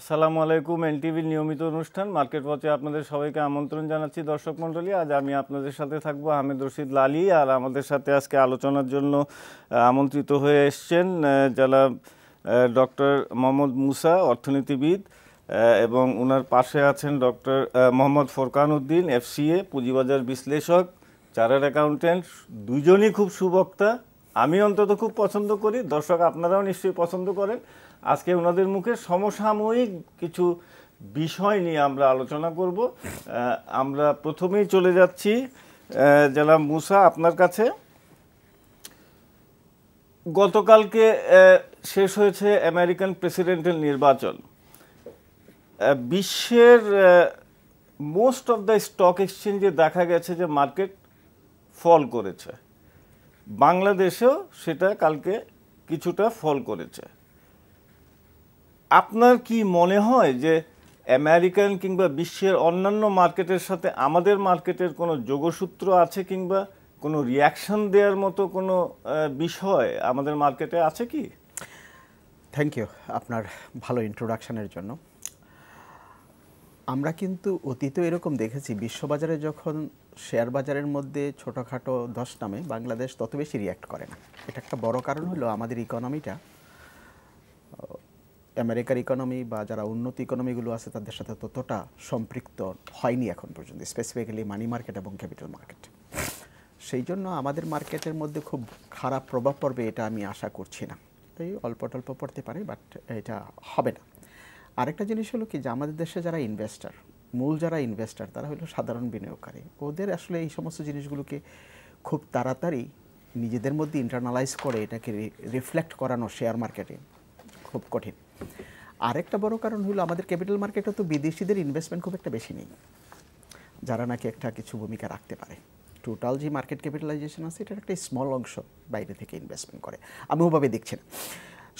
আসসালামু আলাইকুম। এনটিভির নিয়মিত অনুষ্ঠান মার্কেট ওয়াচে আপনাদের সবাইকে আমন্ত্রণ জানাচ্ছি। দর্শক মণ্ডলী, আজ আমি আপনাদের সাথে থাকবো আহমেদ রশিদ লালি। আর আমাদের সাথে আজকে আলোচনার জন্য আমন্ত্রিত হয়ে এসছেন জনাব ডক্টর মোহাম্মদ মুসা, অর্থনীতিবিদ, এবং ওনার পাশে আছেন ডক্টর মোহাম্মদ ফোরকান উদ্দিন, এফসিএ, পুঁজিবাজার বিশ্লেষক, চার্টার্ড অ্যাকাউন্টেন্ট। দুইজনই খুব সুবক্তা, আমি অন্তত খুব পছন্দ করি, দর্শক আপনারাও নিশ্চয়ই পছন্দ করেন। আজকে ওনাদের মুখে সমসাময়িক কিছু বিষয় নিয়ে আমরা আলোচনা করব। আমরা প্রথমেই চলে যাচ্ছি জনাব মুসা আপনার কাছে। গতকালকে শেষ হয়েছে আমেরিকান প্রেসিডেন্টাল নির্বাচন। বিশ্বের মোস্ট অফ দ্য স্টক এক্সচেঞ্জে দেখা গেছে যে মার্কেট ফল করেছে, বাংলাদেশেও সেটা কালকে কিছুটা ফল করেছে। আপনার কি মনে হয় যে আমেরিকান কিংবা বিশ্বের অন্যান্য মার্কেটের সাথে আমাদের মার্কেটের কোনো যোগসূত্র আছে, কিংবা কোনো রিয়াকশন দেওয়ার মতো কোনো বিষয় আমাদের মার্কেটে আছে কি? থ্যাংক ইউ আপনার ভালো ইন্ট্রোডাকশনের জন্য। আমরা কিন্তু অতীতে এরকম দেখেছি, বিশ্ববাজারে যখন শেয়ার বাজারের মধ্যে ছোটোখাটো ধস নামে, বাংলাদেশ তত বেশি রিয়্যাক্ট করে না। এটা একটা বড় কারণ হলো আমাদের ইকোনমিটা আমেরিকার ইকোনমি বা যারা উন্নত ইকোনমিগুলো আছে তাদের সাথে ততটা সম্পৃক্ত হয়নি এখন পর্যন্ত, স্পেসিফিক্যালি মানি মার্কেট এবং ক্যাপিটাল মার্কেট। সেই জন্য আমাদের মার্কেটের মধ্যে খুব খারাপ প্রভাব পড়বে এটা আমি আশা করছি না। এই অল্প টল্প পড়তে পারে, বাট এটা হবে না। আরেকটা জিনিস হলো কি, যে আমাদের দেশে যারা ইনভেস্টার, মূল যারা ইনভেস্টার, তারা হলো সাধারণ বিনিয়োগকারী। ওদের আসলে এই সমস্ত জিনিসগুলোকে খুব তাড়াতাড়ি নিজেদের মধ্যে ইন্টারনালাইজ করে এটাকে রিফ্লেক্ট করানো শেয়ার মার্কেটে খুব কঠিন। আরেকটা বড় কারণ হলো আমাদের ক্যাপিটাল মার্কেটে তো বিদেশিদের ইনভেস্টমেন্ট খুব একটা বেশি নেই, যারা নাকি একটা কিছু ভূমিকা রাখতে পারে। টোটাল যে মার্কেট ক্যাপিটালাইজেশন আছে এটার একটা স্মল অংশ বাইরে থেকে ইনভেস্টমেন্ট করে। আমি ওভাবে দেখছি না,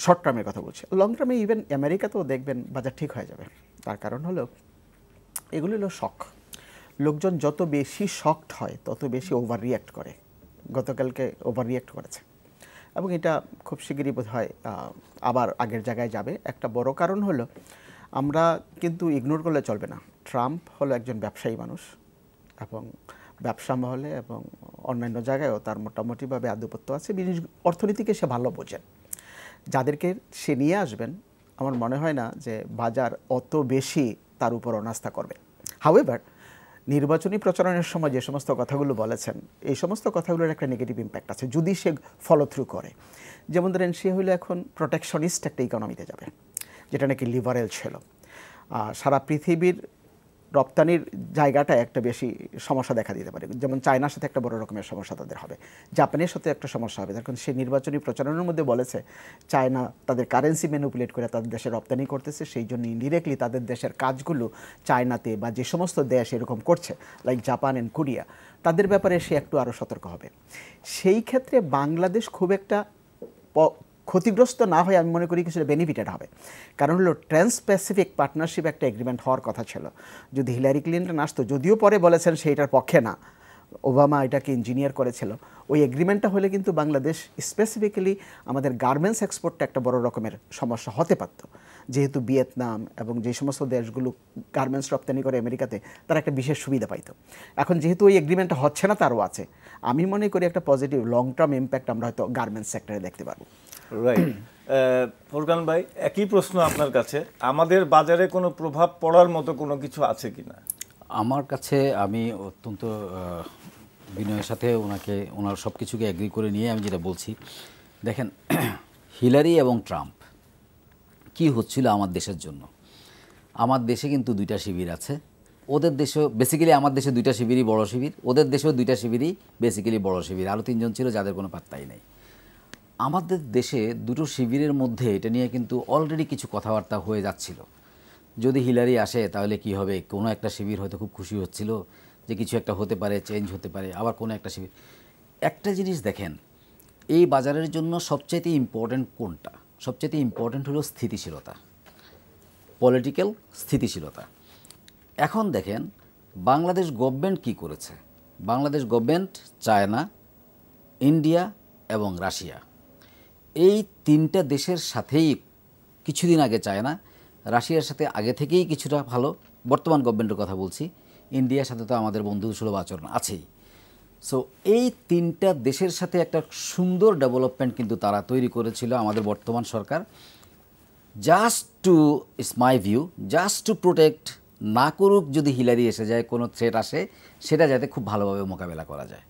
শর্ট টার্মের কথা বলছি। লং টার্মে ইভেন আমেরিকাতেও দেখবেন বাজার ঠিক হয়ে যাবে। তার কারণ হলো এগুলো হলো শক। লোকজন যত বেশি শকড হয় তত বেশি ওভার রিয়্যাক্ট করে। গতকালকে ওভার রিয়্যাক্ট করেছে এবং এটা খুব শিগগিরই বোধ হয় আবার আগের জায়গায় যাবে। একটা বড় কারণ হলো, আমরা কিন্তু ইগনোর করলে চলবে না, ট্রাম্প হলো একজন ব্যবসায়ী মানুষ এবং ব্যবসা মহলে এবং অন্যান্য জায়গায়ও তার মোটামুটিভাবে আধিপত্য আছে। অর্থনীতিকে সে ভালো বোঝেন। যাদেরকে সে নিয়ে আসবেন, আমার মনে হয় না যে বাজার অত বেশি তার উপর অনাস্থা করবে। হাউএভার, নির্বাচনী প্রচারণের সময় যে সমস্ত কথাগুলো বলেছেন, এই সমস্ত কথাগুলোর একটা নেগেটিভ ইম্প্যাক্ট আছে যদি সে ফলো থ্রু করে। যেমন ধরেন, সে হলে এখন প্রোটেকশনিস্ট একটা ইকোনমিতে যাবে, যেটা নাকি লিবারেল ছিল। সারা পৃথিবীর রপ্তানির জায়গাটা একটা বেশি সমস্যা দেখা দিতে পারে। যেমন চায়নার সাথে একটা বড় রকমের সমস্যা তাদের হবে, জাপানের সাথে একটা সমস্যা হবে। কারণ সে নির্বাচনী প্রচারণের মধ্যে বলেছে চায়না তাদের কারেন্সি ম্যানিপুলেট করে তাদের দেশে রপ্তানি করতেছে, সেই জন্য ইনডিরেক্টলি তাদের দেশের কাজগুলো চায়নাতে বা যে সমস্ত দেশ এরকম করছে, লাইক জাপান অ্যান্ড কোরিয়া, তাদের ব্যাপারে সে একটু আরও সতর্ক হবে। সেই ক্ষেত্রে বাংলাদেশ খুব একটা ক্ষতিগ্রস্ত না হয় আমি মনে করি কিছুটা বেনিফিটেড হবে। কারণ হলো ট্রান্স প্যাসিফিক পার্টনারশিপ একটা এগ্রিমেন্ট হওয়ার কথা ছিল। যদি হিলারি ক্লিনটন আসতো, যদিও পরে বলেছেন সেইটার পক্ষে না, ওবামা এটাকে ইঞ্জিনিয়ার করেছিল, ওই এগ্রিমেন্টটা হলে কিন্তু বাংলাদেশ স্পেসিফিক্যালি আমাদের গার্মেন্টস এক্সপোর্টটা একটা বড় রকমের সমস্যা হতে পারত। যেহেতু ভিয়েতনাম এবং যে সমস্ত দেশগুলো গার্মেন্টস রপ্তানি করে আমেরিকাতে, তারা একটা বিশেষ সুবিধা পাইতো। এখন যেহেতু ওই এগ্রিমেন্টটা হচ্ছে না, তারও আছে। আমি মনে করি একটা পজিটিভ লং টার্ম ইম্প্যাক্ট আমরা হয়তো গার্মেন্টস সেক্টরে দেখতে পারবো। রাইট। ফোরকান ভাই, একই প্রশ্ন আপনার কাছে, আমাদের বাজারে কোনো প্রভাব পড়ার মতো কোনো কিছু আছে কিনা? আমার কাছে, আমি অত্যন্ত বিনয়ের সাথে ওনার সব কিছুকে এগ্রি করে নিয়ে আমি যেটা বলছি, দেখেন, হিলারি এবং ট্রাম্প কি হচ্ছিল আমার দেশের জন্য। আমার দেশে কিন্তু দুইটা শিবির আছে, ওদের দেশেও বেসিক্যালি, আমার দেশে দুইটা শিবিরই বড় শিবির, ওদের দেশেও দুইটা শিবিরই বেসিক্যালি বড় শিবির, আরও তিনজন ছিল যাদের কোনো পাত্তাই নেই। আমাদের দেশে দুটো শিবিরের মধ্যে এটা নিয়ে কিন্তু অলরেডি কিছু কথাবার্তা হয়ে যাচ্ছিল। যদি হিলারি আসে তাহলে কি হবে, কোনো একটা শিবির হয়তো খুব খুশি হচ্ছিল যে কিছু একটা হতে পারে, চেঞ্জ হতে পারে, আবার কোনো একটা শিবির। একটা জিনিস দেখেন, এই বাজারের জন্য সবচাইতে ইম্পর্ট্যান্ট কোনটা? সবচাইতে ইম্পর্ট্যান্ট হলো স্থিতিশীলতা, পলিটিক্যাল স্থিতিশীলতা। এখন দেখেন বাংলাদেশ গভর্নমেন্ট কি করেছে। বাংলাদেশ গভর্নমেন্ট চায়না, ইন্ডিয়া এবং রাশিয়া, এই তিনটা দেশের সাথেই কিছুদিন আগে চায়না রাশিয়ার সাথে আগে থেকেই কিছুটা ভালো, বর্তমান গভর্নমেন্টের কথা বলছি, ইন্ডিয়ার সাথে তো আমাদের বন্ধুসুলভ আচরণ আছেই। সো এই তিনটা দেশের সাথে একটা সুন্দর ডেভেলপমেন্ট কিন্তু তারা তৈরি করেছিল আমাদের বর্তমান সরকার, just to, it's my view, just to protect, না করুক যদি হিলারি এসে যায়, কোনো থ্রেট আসে, সেটা যাতে খুব ভালোভাবে মোকাবেলা করা যায়।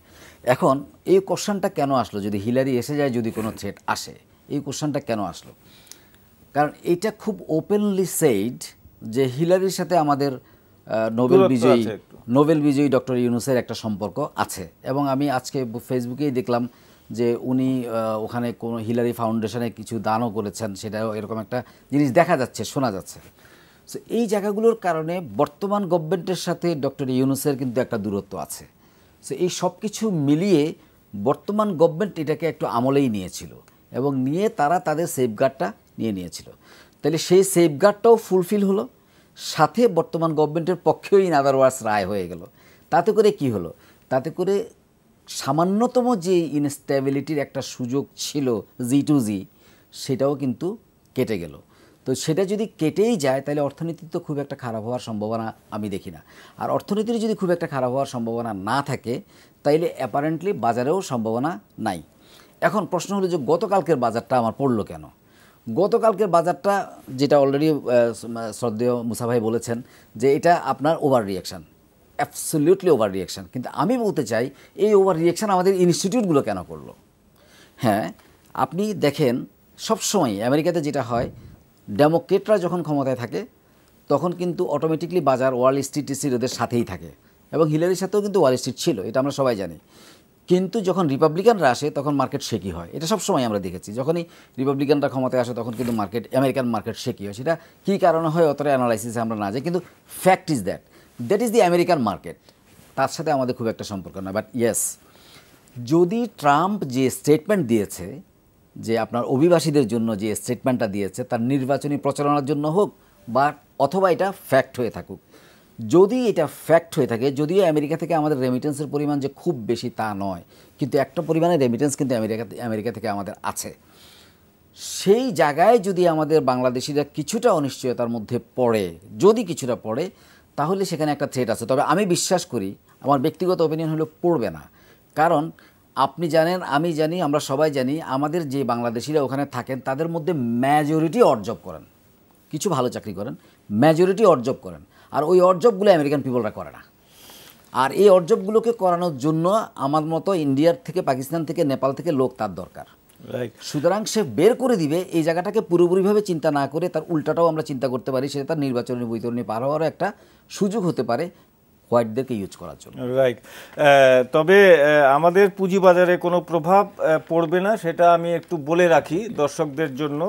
এখন এই কোশ্চেনটা কেন আসলো, যদি হিলারি এসে যায়, যদি কোনো থ্রেট আসে, এই কোশ্চেনটা কেন আসলো? কারণ এটা খুব ওপেনলি সেইড যে হিলারির সাথে আমাদের নোবেল বিজয়ী ডক্টর ইউনূসের একটা সম্পর্ক আছে। এবং আমি আজকে ফেসবুকেই দেখলাম যে উনি ওখানে কোনো হিলারি ফাউন্ডেশনে কিছু দানও করেছেন, সেটাও এরকম একটা জিনিস দেখা যাচ্ছে, শোনা যাচ্ছে। সো এই জায়গাগুলোর কারণে বর্তমান গভর্নমেন্টের সাথে ডক্টর ইউনূসের কিন্তু একটা দূরত্ব আছে। সো এই সব কিছু মিলিয়ে বর্তমান গভর্নমেন্ট এটাকে একটু আমলেই নিয়েছিল এবং নিয়ে তারা তাদের সেফগার্ডটা নিয়েছিল। তাহলে সেই সেফগার্ডটাও ফুলফিল হলো, সাথে বর্তমান গভর্নমেন্টের পক্ষেও ইন আদার ওয়ার্ডস রায় হয়ে গেল। তাতে করে কি হলো? তাতে করে সামান্যতম যে ইনস্টেবিলিটির একটা সুযোগ ছিল G2G, সেটাও কিন্তু কেটে গেল। তো সেটা যদি কেটেই যায় তাহলে অর্থনীতি তো খুব একটা খারাপ হওয়ার সম্ভাবনা আমি দেখি না। আর অর্থনীতির যদি খুব একটা খারাপ হওয়ার সম্ভাবনা না থাকে তাইলে অ্যাপারেন্টলি বাজারেও সম্ভাবনা নাই। এখন প্রশ্ন হলো যে গতকালকের বাজারটা আমার পড়লো কেন? গতকালকের বাজারটা যেটা অলরেডি শ্রদ্ধেয় মুসা ভাই বলেছেন যে এটা আপনার over reaction, absolutely over reaction. কিন্তু আমি বলতে চাই এই ওভার রিয়াকশান আমাদের ইনস্টিটিউটগুলো কেন করলো? হ্যাঁ, আপনি দেখেন সবসময় আমেরিকাতে যেটা হয়, ডেমোক্রেটরা যখন ক্ষমতায় থাকে তখন কিন্তু অটোমেটিকলি বাজার ওয়াল স্ট্রিট ওদের সাথেই থাকে, এবং হিলারির সাথেও কিন্তু ওয়াল স্ট্রিট ছিল, এটা আমরা সবাই জানি। কিন্তু যখন রিপাবলিকানরা আসে তখন মার্কেট শেকি হয়, এটা সবসময় আমরা দেখেছি। যখনই রিপাবলিকানরা ক্ষমতায় আসে তখন কিন্তু আমেরিকান মার্কেট শেকি হয়। সেটা কী কারণে হয় অতটা অ্যানালাইসিসে আমরা না যাই, কিন্তু fact is that is the American market. তার সাথে আমাদের খুব একটা সম্পর্ক না। বাট ইয়েস, যদি ট্রাম্প যে স্টেটমেন্ট দিয়েছে, যে আপনার অভিবাসীদের জন্য যে স্টেটমেন্টটা দিয়েছে, তার নির্বাচনী প্রচারণার জন্য হোক বা অথবা এটা ফ্যাক্ট হয়ে থাকুক, যদি এটা ফ্যাক্ট হয়ে থাকে, যদিও আমেরিকা থেকে আমাদের রেমিটেন্সের পরিমাণ যে খুব বেশি তা নয়, কিন্তু একটা পরিমাণে রেমিটেন্স কিন্তু আমেরিকা থেকে আমাদের আছে, সেই জায়গায় যদি আমাদের বাংলাদেশিরা কিছুটা অনিশ্চয়তার মধ্যে পড়ে, যদি কিছুটা পড়ে, তাহলে সেখানে একটা থ্রেট আছে। তবে আমি বিশ্বাস করি, আমার ব্যক্তিগত ওপিনিয়ন হলো পড়বে না। কারণ আপনি জানেন, আমি জানি, আমরা সবাই জানি, আমাদের যে বাংলাদেশিরা ওখানে থাকেন তাদের মধ্যে মেজরিটি অড জব করেন, কিছু ভালো চাকরি করেন, মেজরিটি অড জব করেন। আর ওই অড জবগুলো আমেরিকান পিপলরা করে না। আর এই অড জবগুলোকে করানোর জন্য আমার মতো ইন্ডিয়ার থেকে, পাকিস্তান থেকে, নেপাল থেকে লোক তার দরকার। সুতরাং সে বের করে দিবে। এই জায়গাটাকে পুরোপুরিভাবে চিন্তা না করে তার উল্টাটাও আমরা চিন্তা করতে পারি, সেটা তার নির্বাচনী বৈতরণী পার হওয়ারও একটা সুযোগ হতে পারে হোয়াইটদেরকে ইউজ করার জন্য। রাইট। তবে আমাদের পুঁজিবাজারে কোনো প্রভাব পড়বে না, সেটা আমি একটু বলে রাখি দর্শকদের জন্য।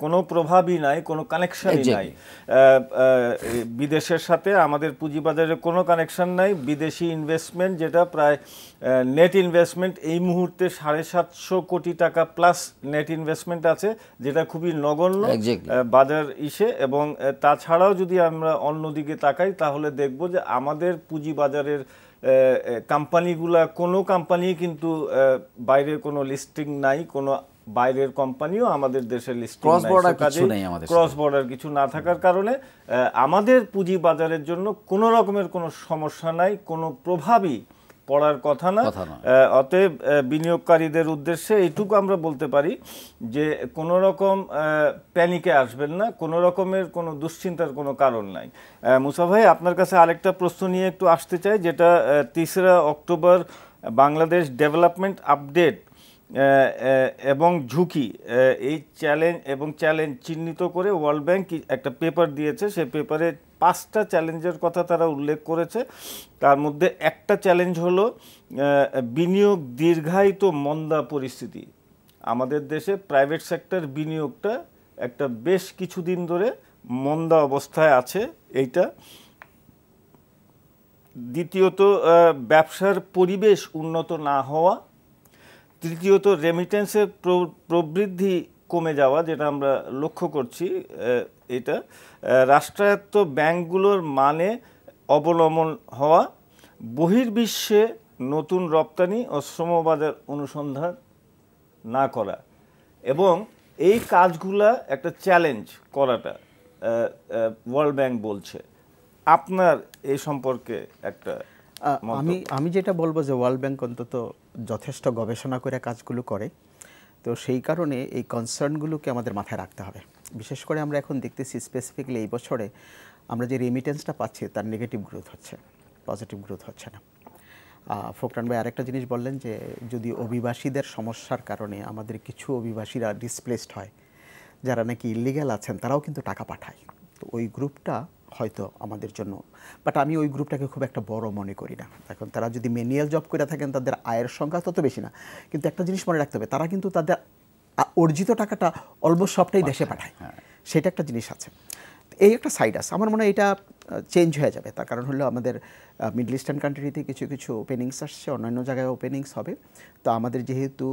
কোনো প্রভাবই নাই, কোনো কানেকশনই নাই বিদেশের সাথে। আমাদের পুঁজিবাজারে কোনো কানেকশন নাই। বিদেশি ইনভেস্টমেন্ট যেটা প্রায় নেট ইনভেস্টমেন্ট এই মুহূর্তে 750 কোটি টাকা প্লাস নেট ইনভেস্টমেন্ট আছে, যেটা খুবই নগণ্য বাজার ইসে। এবং তাছাড়াও যদি আমরা অন্যদিকে তাকাই তাহলে দেখব যে আমাদের পুঁজিবাজারের কোম্পানিগুলা, কোনো কোম্পানি কিন্তু বাইরের কোনো লিস্টিং নাই, কোনো বাইরের কোম্পানিও আমাদের দেশের লিস্টিং নাই। ক্রস বর্ডার কিছু না থাকার কারণে আমাদের পুঁজিবাজারের জন্য কোনো রকমের কোনো সমস্যা নাই, কোনো প্রভাবই পড়ার কথা না। অতএব বিনিয়োগকারীদের উদ্দেশ্যে এইটুকু আমরা বলতে পারি যে কোনো রকম প্যানিকে আসবেন না, কোনো রকমের কোনো দুশ্চিন্তার কোনো কারণ নাই। মুসা ভাই, আপনার কাছে আরেকটা প্রশ্ন নিয়ে একটু আসতে চাই, যেটা 3 অক্টোবর বাংলাদেশ ডেভেলপমেন্ট আপডেট এবং ঝুঁকি, এই চ্যালেঞ্জ চিহ্নিত করে ওয়ার্ল্ড ব্যাংক একটা পেপার দিয়েছে। সেই পেপারে 5টা চ্যালেঞ্জের কথা তারা উল্লেখ করেছে। তার মধ্যে একটা চ্যালেঞ্জ হলো বিনিয়োগ দীর্ঘায়িত মন্দা পরিস্থিতি। আমাদের দেশে প্রাইভেট সেক্টর বিনিয়োগটা একটা বেশ কিছুদিন ধরে মন্দা অবস্থায় আছে, এইটা। দ্বিতীয়ত, ব্যবসার পরিবেশ উন্নত না হওয়া। তৃতীয়ত, রেমিটেন্সের প্রবৃদ্ধি কমে যাওয়া, যেটা আমরা লক্ষ্য করছি। এটা রাষ্ট্রায়ত্ত ব্যাংকগুলোর মানে অবলম্বন হওয়া। বহির্বিশ্বে নতুন রপ্তানি ও শ্রমবাজার অনুসন্ধান না করা। এবং এই কাজগুলা একটা চ্যালেঞ্জ করাটা, ওয়ার্ল্ড ব্যাংক বলছে। আপনার এই সম্পর্কে একটা আমি যেটা বলবো যে ওয়ার্ল্ড ব্যাংক অন্তত যথেষ্ট গবেষণা করে কাজগুলো করে, তো সেই কারণে এই কনসার্নগুলোকে আমাদের মাথায় রাখতে হবে। বিশেষ করে আমরা এখন দেখতেছি স্পেসিফিকলি এই বছরে আমরা যে রেমিটেন্সটা পাচ্ছি তার নেগেটিভ গ্রোথ হচ্ছে, পজিটিভ গ্রোথ হচ্ছে না। ফোকরান ভাই আরেকটা জিনিস বললেন যে যদি অভিবাসীদের সমস্যার কারণে আমাদের কিছু অভিবাসীরা ডিসপ্লেসড হয়, যারা নাকি ইলিগ্যাল আছেন তারাও কিন্তু টাকা পাঠায়, তো ওই গ্রুপটা হয়তো আমাদের জন্য, বাট আমি ওই গ্রুপটাকে খুব একটা বড় মনে করি না। এখন তারা যদি ম্যানুয়াল জব করে থাকেন তাদের আয়ের সংখ্যা তত বেশি না, কিন্তু একটা জিনিস মনে রাখতে হবে, তারা কিন্তু তাদের অর্জিত টাকাটা অলমোস্ট সবটাই দেশে পাঠায়, সেটা একটা জিনিস আছে। এই একটা সাইড আছে, আমার মনে হয় এটা চেঞ্জ হয়ে যাবে। তার কারণ হলো আমাদের মিডল ইস্টার্ন কান্ট্রিতে কিছু কিছু ওপেনিংস আসছে, অন্যান্য জায়গায় ওপেনিংস হবে। তো আমাদের যেহেতু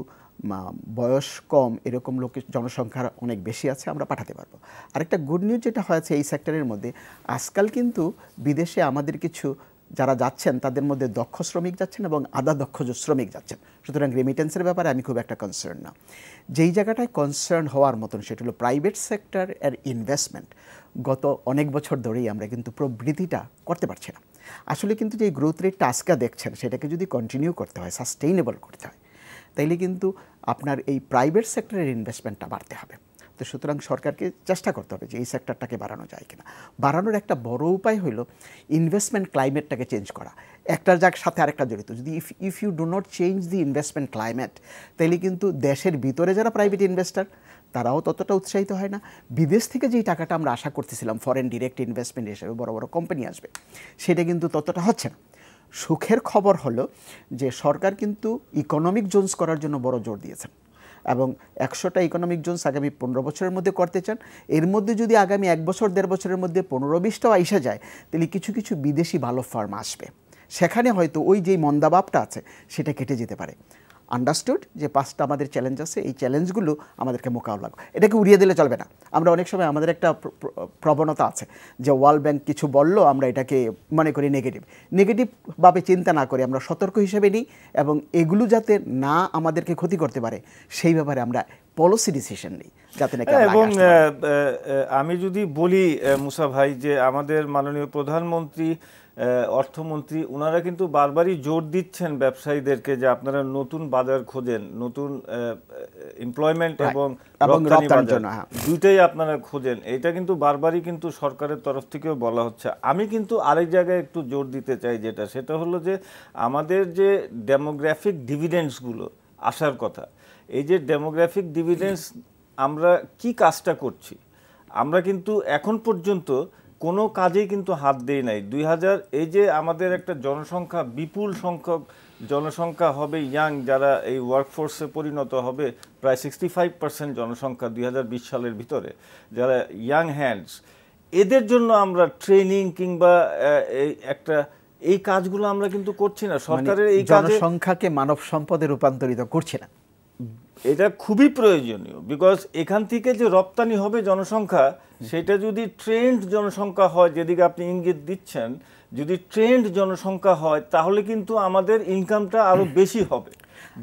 বয়স কম, এরকম লোকের জনসংখ্যা অনেক বেশি আছে, আমরা পাঠাতে পারবো। আরেকটা গুড নিউজ যেটা হয়েছে এই সেক্টরের মধ্যে, আজকাল কিন্তু বিদেশে আমাদের কিছু যারা যাচ্ছেন তাদের মধ্যে দক্ষ শ্রমিক যাচ্ছেন এবং আধা দক্ষ শ্রমিক যাচ্ছেন। সুতরাং রেমিটেন্সের ব্যাপারে আমি খুব একটা কনসার্ন না। যেই জায়গাটায় কনসার্ন হওয়ার মতন সেটা হলো প্রাইভেট সেক্টর এর ইনভেস্টমেন্ট। গত অনেক বছর ধরেই আমরা কিন্তু প্রবৃদ্ধিটা করতে পারছি না। আসলে কিন্তু যে গ্রোথ রেটটা আজকে দেখছেন সেটাকে যদি কন্টিনিউ করতে হয়, সাস্টেইনেবল করতে হয়, তাইলে কিন্তু আপনার এই প্রাইভেট সেক্টরের ইনভেস্টমেন্টটা বাড়তে হবে। তো সুতরাং সরকারকে চেষ্টা করতে হবে যে এই সেক্টরটাকে বাড়ানো যায় কিনা। বাড়ানোর একটা বড় উপায় হলো ইনভেস্টমেন্ট ক্লাইমেটটাকে চেঞ্জ করা। একটার সাথে আরেকটা জড়িত। যদি if you do not change the investment climate, তাহলে কিন্তু দেশের ভিতরে যারা প্রাইভেট ইনভেস্টার তারাও ততটা উৎসাহিত হয় না। বিদেশ থেকে যেই টাকাটা আমরা আশা করতেছিলাম ফরেন ডিরেক্ট ইনভেস্টমেন্ট হিসেবে বড় বড় কোম্পানি আসবে, সেটা কিন্তু ততটা হচ্ছে না। সুখের খবর হলো যে সরকার কিন্তু ইকোনমিক জোনস করার জন্য বড় জোর দিয়েছেন এবং 100টা ইকোনমিক জোনস আগামী 15 বছরের মধ্যে করতে চান। এর মধ্যে যদি আগামী 1 বছর 1.5 বছরের মধ্যে 15-20টাও আইসা যায়, তাহলে কিছু কিছু বিদেশি ভালো ফার্ম আসবে, সেখানে হয়তো ওই যেই মন্দাভাবটা আছে সেটা কেটে যেতে পারে। আন্ডারস্টুড যে 5টা আমাদের চ্যালেঞ্জ আছে, এই চ্যালেঞ্জগুলো আমাদেরকে মোকাবিলা করতে, এটাকে উড়িয়ে দিলে চলবে না। আমরা অনেক সময় আমাদের একটা প্রবণতা আছে যে ওয়ার্ল্ড ব্যাংক কিছু বললো আমরা এটাকে মনে করি নেগেটিভভাবে চিন্তা না করে আমরা সতর্ক হিসেবে নিই এবং এগুলো যাতে না আমাদেরকে ক্ষতি করতে পারে সেই ব্যাপারে আমরা পলিসি ডিসিশন নিই যাতে নাকি। এবং আমি যদি বলি মুসা ভাই যে আমাদের মাননীয় প্রধানমন্ত্রী, অর্থমন্ত্রী ওনারা কিন্তু বারবারই জোর দিচ্ছেন ব্যবসায়ীদেরকে যে আপনারা নতুন বাজার খোঁজেন, নতুন এমপ্লয়মেন্ট এবং রপ্তানি বাজার দুইটাই আপনারা খোঁজেন। এটা কিন্তু বারবারই কিন্তু সরকারের তরফ থেকেও বলা হচ্ছে। আমি কিন্তু আরেক জায়গায় একটু জোর দিতে চাই, সেটা হলো যে আমাদের যে ডেমোগ্রাফিক ডিভিডেন্ডসগুলো আসার কথা, এই যে ডেমোগ্রাফিক ডিভিডেন্ডস আমরা কি কাজটা করছি, আমরা কিন্তু এখন পর্যন্ত কোনো কাজেই কিন্তু হাত দেই নাই। 2000 এই যে আমাদের একটা জনসংখ্যা, বিপুল সংখ্যক জনসংখ্যা হবে ইয়াং, যারা এই ওয়ার্কফোর্সে পরিণত হবে, প্রায় 65% জনসংখ্যা 2020 সালের ভিতরে যারা ইয়াং হ্যান্ডস, এদের জন্য আমরা ট্রেনিং কিংবা এই কাজগুলো আমরা কিন্তু করছি না। সরকারের এই জনসংখ্যাকে মানব সম্পদে রূপান্তরিত করছে না। এটা খুবই প্রয়োজনীয়, বিকজ এখান থেকে যে রপ্তানি হবে জনসংখ্যা, সেটা যদি ট্রেন্ড জনসংখ্যা হয়, যেদিকে আপনি ইঙ্গিত দিচ্ছেন, যদি ট্রেন্ড জনসংখ্যা হয় তাহলে কিন্তু আমাদের ইনকামটা আরো বেশি হবে,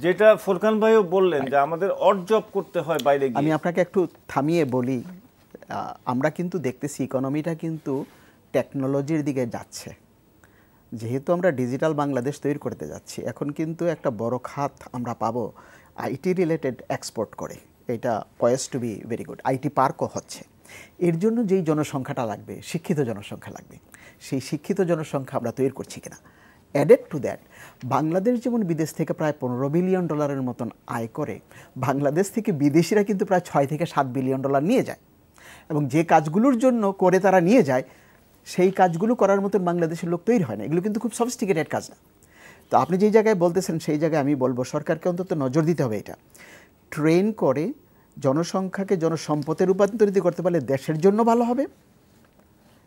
যেটা ফোরকান ভাইও বললেন যে আমাদের অড জব করতে হয় বাইরে গিয়ে। আমি আপনাকে একটু থামিয়ে বলি, আমরা কিন্তু দেখতেছি ইকোনমিটা কিন্তু টেকনোলজির দিকে যাচ্ছে। যেহেতু আমরা ডিজিটাল বাংলাদেশ তৈরি করতে যাচ্ছি, এখন কিন্তু একটা বড় খাত আমরা পাবো আইটি রিলেটেড এক্সপোর্ট করে। এটা poised to be very good. IT পার্কও হচ্ছে। এর জন্য যেই জনসংখ্যাটা লাগবে, শিক্ষিত জনসংখ্যা লাগবে, সেই শিক্ষিত জনসংখ্যা আমরা তৈরি করছি কিনা। অ্যাডেড টু দ্যাট, বাংলাদেশ যেমন বিদেশ থেকে প্রায় $15 বিলিয়ন মতন আয় করে, বাংলাদেশ থেকে বিদেশিরা কিন্তু প্রায় $6 থেকে $7 বিলিয়ন নিয়ে যায় এবং যে কাজগুলোর জন্য করে তারা নিয়ে যায়, সেই কাজগুলো করার মতন বাংলাদেশের লোক তৈরি হয় না। এগুলো কিন্তু খুব সফিস্টিকেটেড কাজ না। তো আপনি যেই জায়গায় বলতেছেন সেই জায়গায় আমি বলবো সরকারকে অন্তত নজর দিতে হবে। এটা ট্রেন করে জনসংখ্যাকে জনসম্পদে রূপান্তরিত করতে পারলে দেশের জন্য ভালো হবে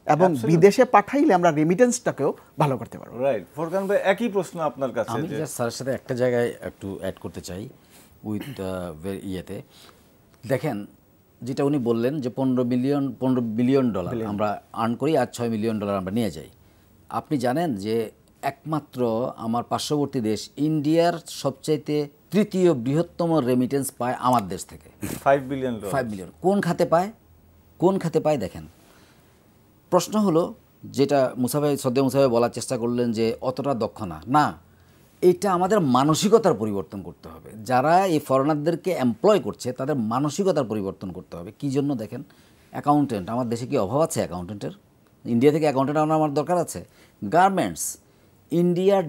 এবং বিদেশে পাঠাইলে আমরা রেমিটেন্সটাকেও ভালো করতে পারবো। রাইট। ফোরকান ভাই, একই প্রশ্ন আপনার কাছে। আমি স্যারের সাথে একটা জায়গায় একটু অ্যাড করতে চাই উইথ ইয়েতে। দেখেন যেটা উনি বললেন যে $15 বিলিয়ন আমরা আর্ন করি আর $6 মিলিয়ন আমরা নিয়ে যাই। আপনি জানেন যে একমাত্র আমার পার্শ্ববর্তী দেশ ইন্ডিয়ার সবচাইতে তৃতীয় বৃহত্তম রেমিটেন্স পায় আমার দেশ থেকে, 5 বিলিয়ন। কোন খাতে পায় দেখেন। প্রশ্ন হলো যেটা শ্রদ্ধেয় মুসা ভাই বলার চেষ্টা করলেন যে অতটা দক্ষ না, এটা আমাদের মানসিকতার পরিবর্তন করতে হবে। যারা এই ফরেনারদেরকে এমপ্লয় করছে তাদের মানসিকতার পরিবর্তন করতে হবে। কী জন্য? দেখেন, অ্যাকাউন্টেন্ট, আমার দেশে কি অভাব আছে অ্যাকাউন্টেন্টের? ইন্ডিয়া থেকে অ্যাকাউন্টেন্ট আনার আমার দরকার আছে? গার্মেন্টস, ইন্ডিয়ার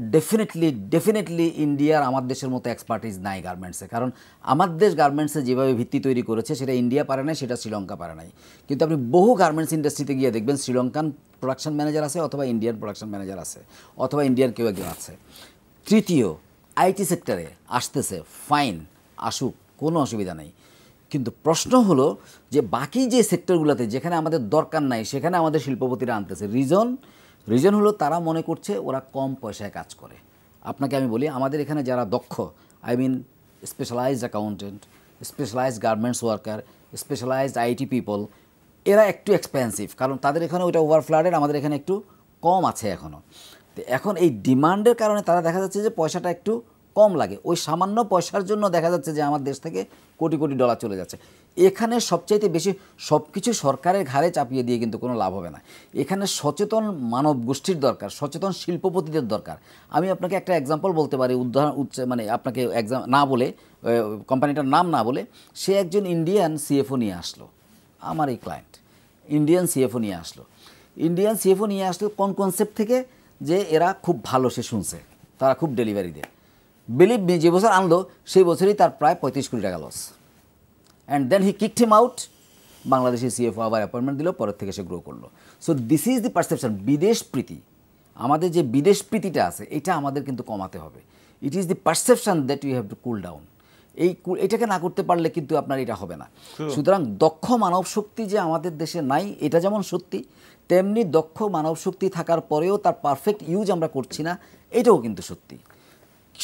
ডেফিনেটলি ইন্ডিয়ার আমার দেশের মতো এক্সপার্টিস নাই গার্মেন্টসে। কারণ আমার দেশ গার্মেন্টসে যেভাবে ভিত্তি তৈরি করেছে সেটা ইন্ডিয়া পারে নাই, সেটা শ্রীলঙ্কা পারে নাই। কিন্তু আপনি বহু গার্মেন্টস ইন্ডাস্ট্রিতে গিয়ে দেখবেন শ্রীলঙ্কান প্রোডাকশন ম্যানেজার আছে, অথবা ইন্ডিয়ান প্রোডাকশন ম্যানেজার আছে, অথবা ইন্ডিয়ান কেউ একজন আছে। তৃতীয়, আইটি সেক্টরে আসতেছে, ফাইন, আসুক, কোনো অসুবিধা নেই। কিন্তু প্রশ্ন হলো যে বাকি যে সেক্টরগুলোতে যেখানে আমাদের দরকার নাই সেখানে আমাদের শিল্পপতিরা আনতেছে। রিজন হলো তারা মনে করছে ওরা কম পয়সায় কাজ করে। আপনাকে আমি বলি, আমাদের এখানে যারা দক্ষ, I mean specialised accountant, specialised garments worker, specialised IT people, এরা একটু এক্সপেন্সিভ, কারণ তাদের এখানে ওইটা ওভারফ্লাডেড, আমাদের এখানে একটু কম আছে এখনও। তো এখন এই ডিমান্ডের কারণে তারা দেখা যাচ্ছে যে পয়সাটা একটু কম লাগে। ওই সামান্য পয়সার জন্য দেখা যাচ্ছে যে আমার দেশ থেকে কোটি কোটি ডলার চলে যাচ্ছে। এখানে সবচাইতে বেশি সব কিছু সরকারের ঘাড়ে চাপিয়ে দিয়ে কিন্তু কোনো লাভ হবে না। এখানে সচেতন মানব গোষ্ঠীর দরকার, সচেতন শিল্পপতিদের দরকার। আমি আপনাকে একটা এক্সাম্পল বলতে পারি, মানে আপনাকে না বলে, কোম্পানিটার নাম না বলে, সে একজন ইন্ডিয়ান সিএফও নিয়ে আসলো। আমার এই ক্লায়েন্ট ইন্ডিয়ান সিএফও নিয়ে আসলো কোন কনসেপ্ট থেকে? যে এরা খুব ভালো, সে শুনছে তারা খুব ডেলিভারি দেয়। বিলিভ মি, যে বছর আনলো সেই বছরই তার প্রায় 35 কোটি টাকা loss. And then he kicked him out. Bangladeshi CFO আবার অ্যাপয়েন্টমেন্ট দিল, পরের থেকে সে গ্রো করলো। So this is the perception. বিদেশ প্রীতি, আমাদের যে বিদেশ প্রীতিটা আছে এটা আমাদের কিন্তু কমাতে হবে। It is the perception that you have to cool down. এটাকে না করতে পারলে কিন্তু আপনার এটা হবে না। সুতরাং দক্ষ মানব শক্তি যে আমাদের দেশে নাই এটা যেমন সত্যি, তেমনি দক্ষ মানব শক্তি থাকার পরেও তার পারফেক্ট ইউজ আমরা করছি না, এটাও কিন্তু সত্যি।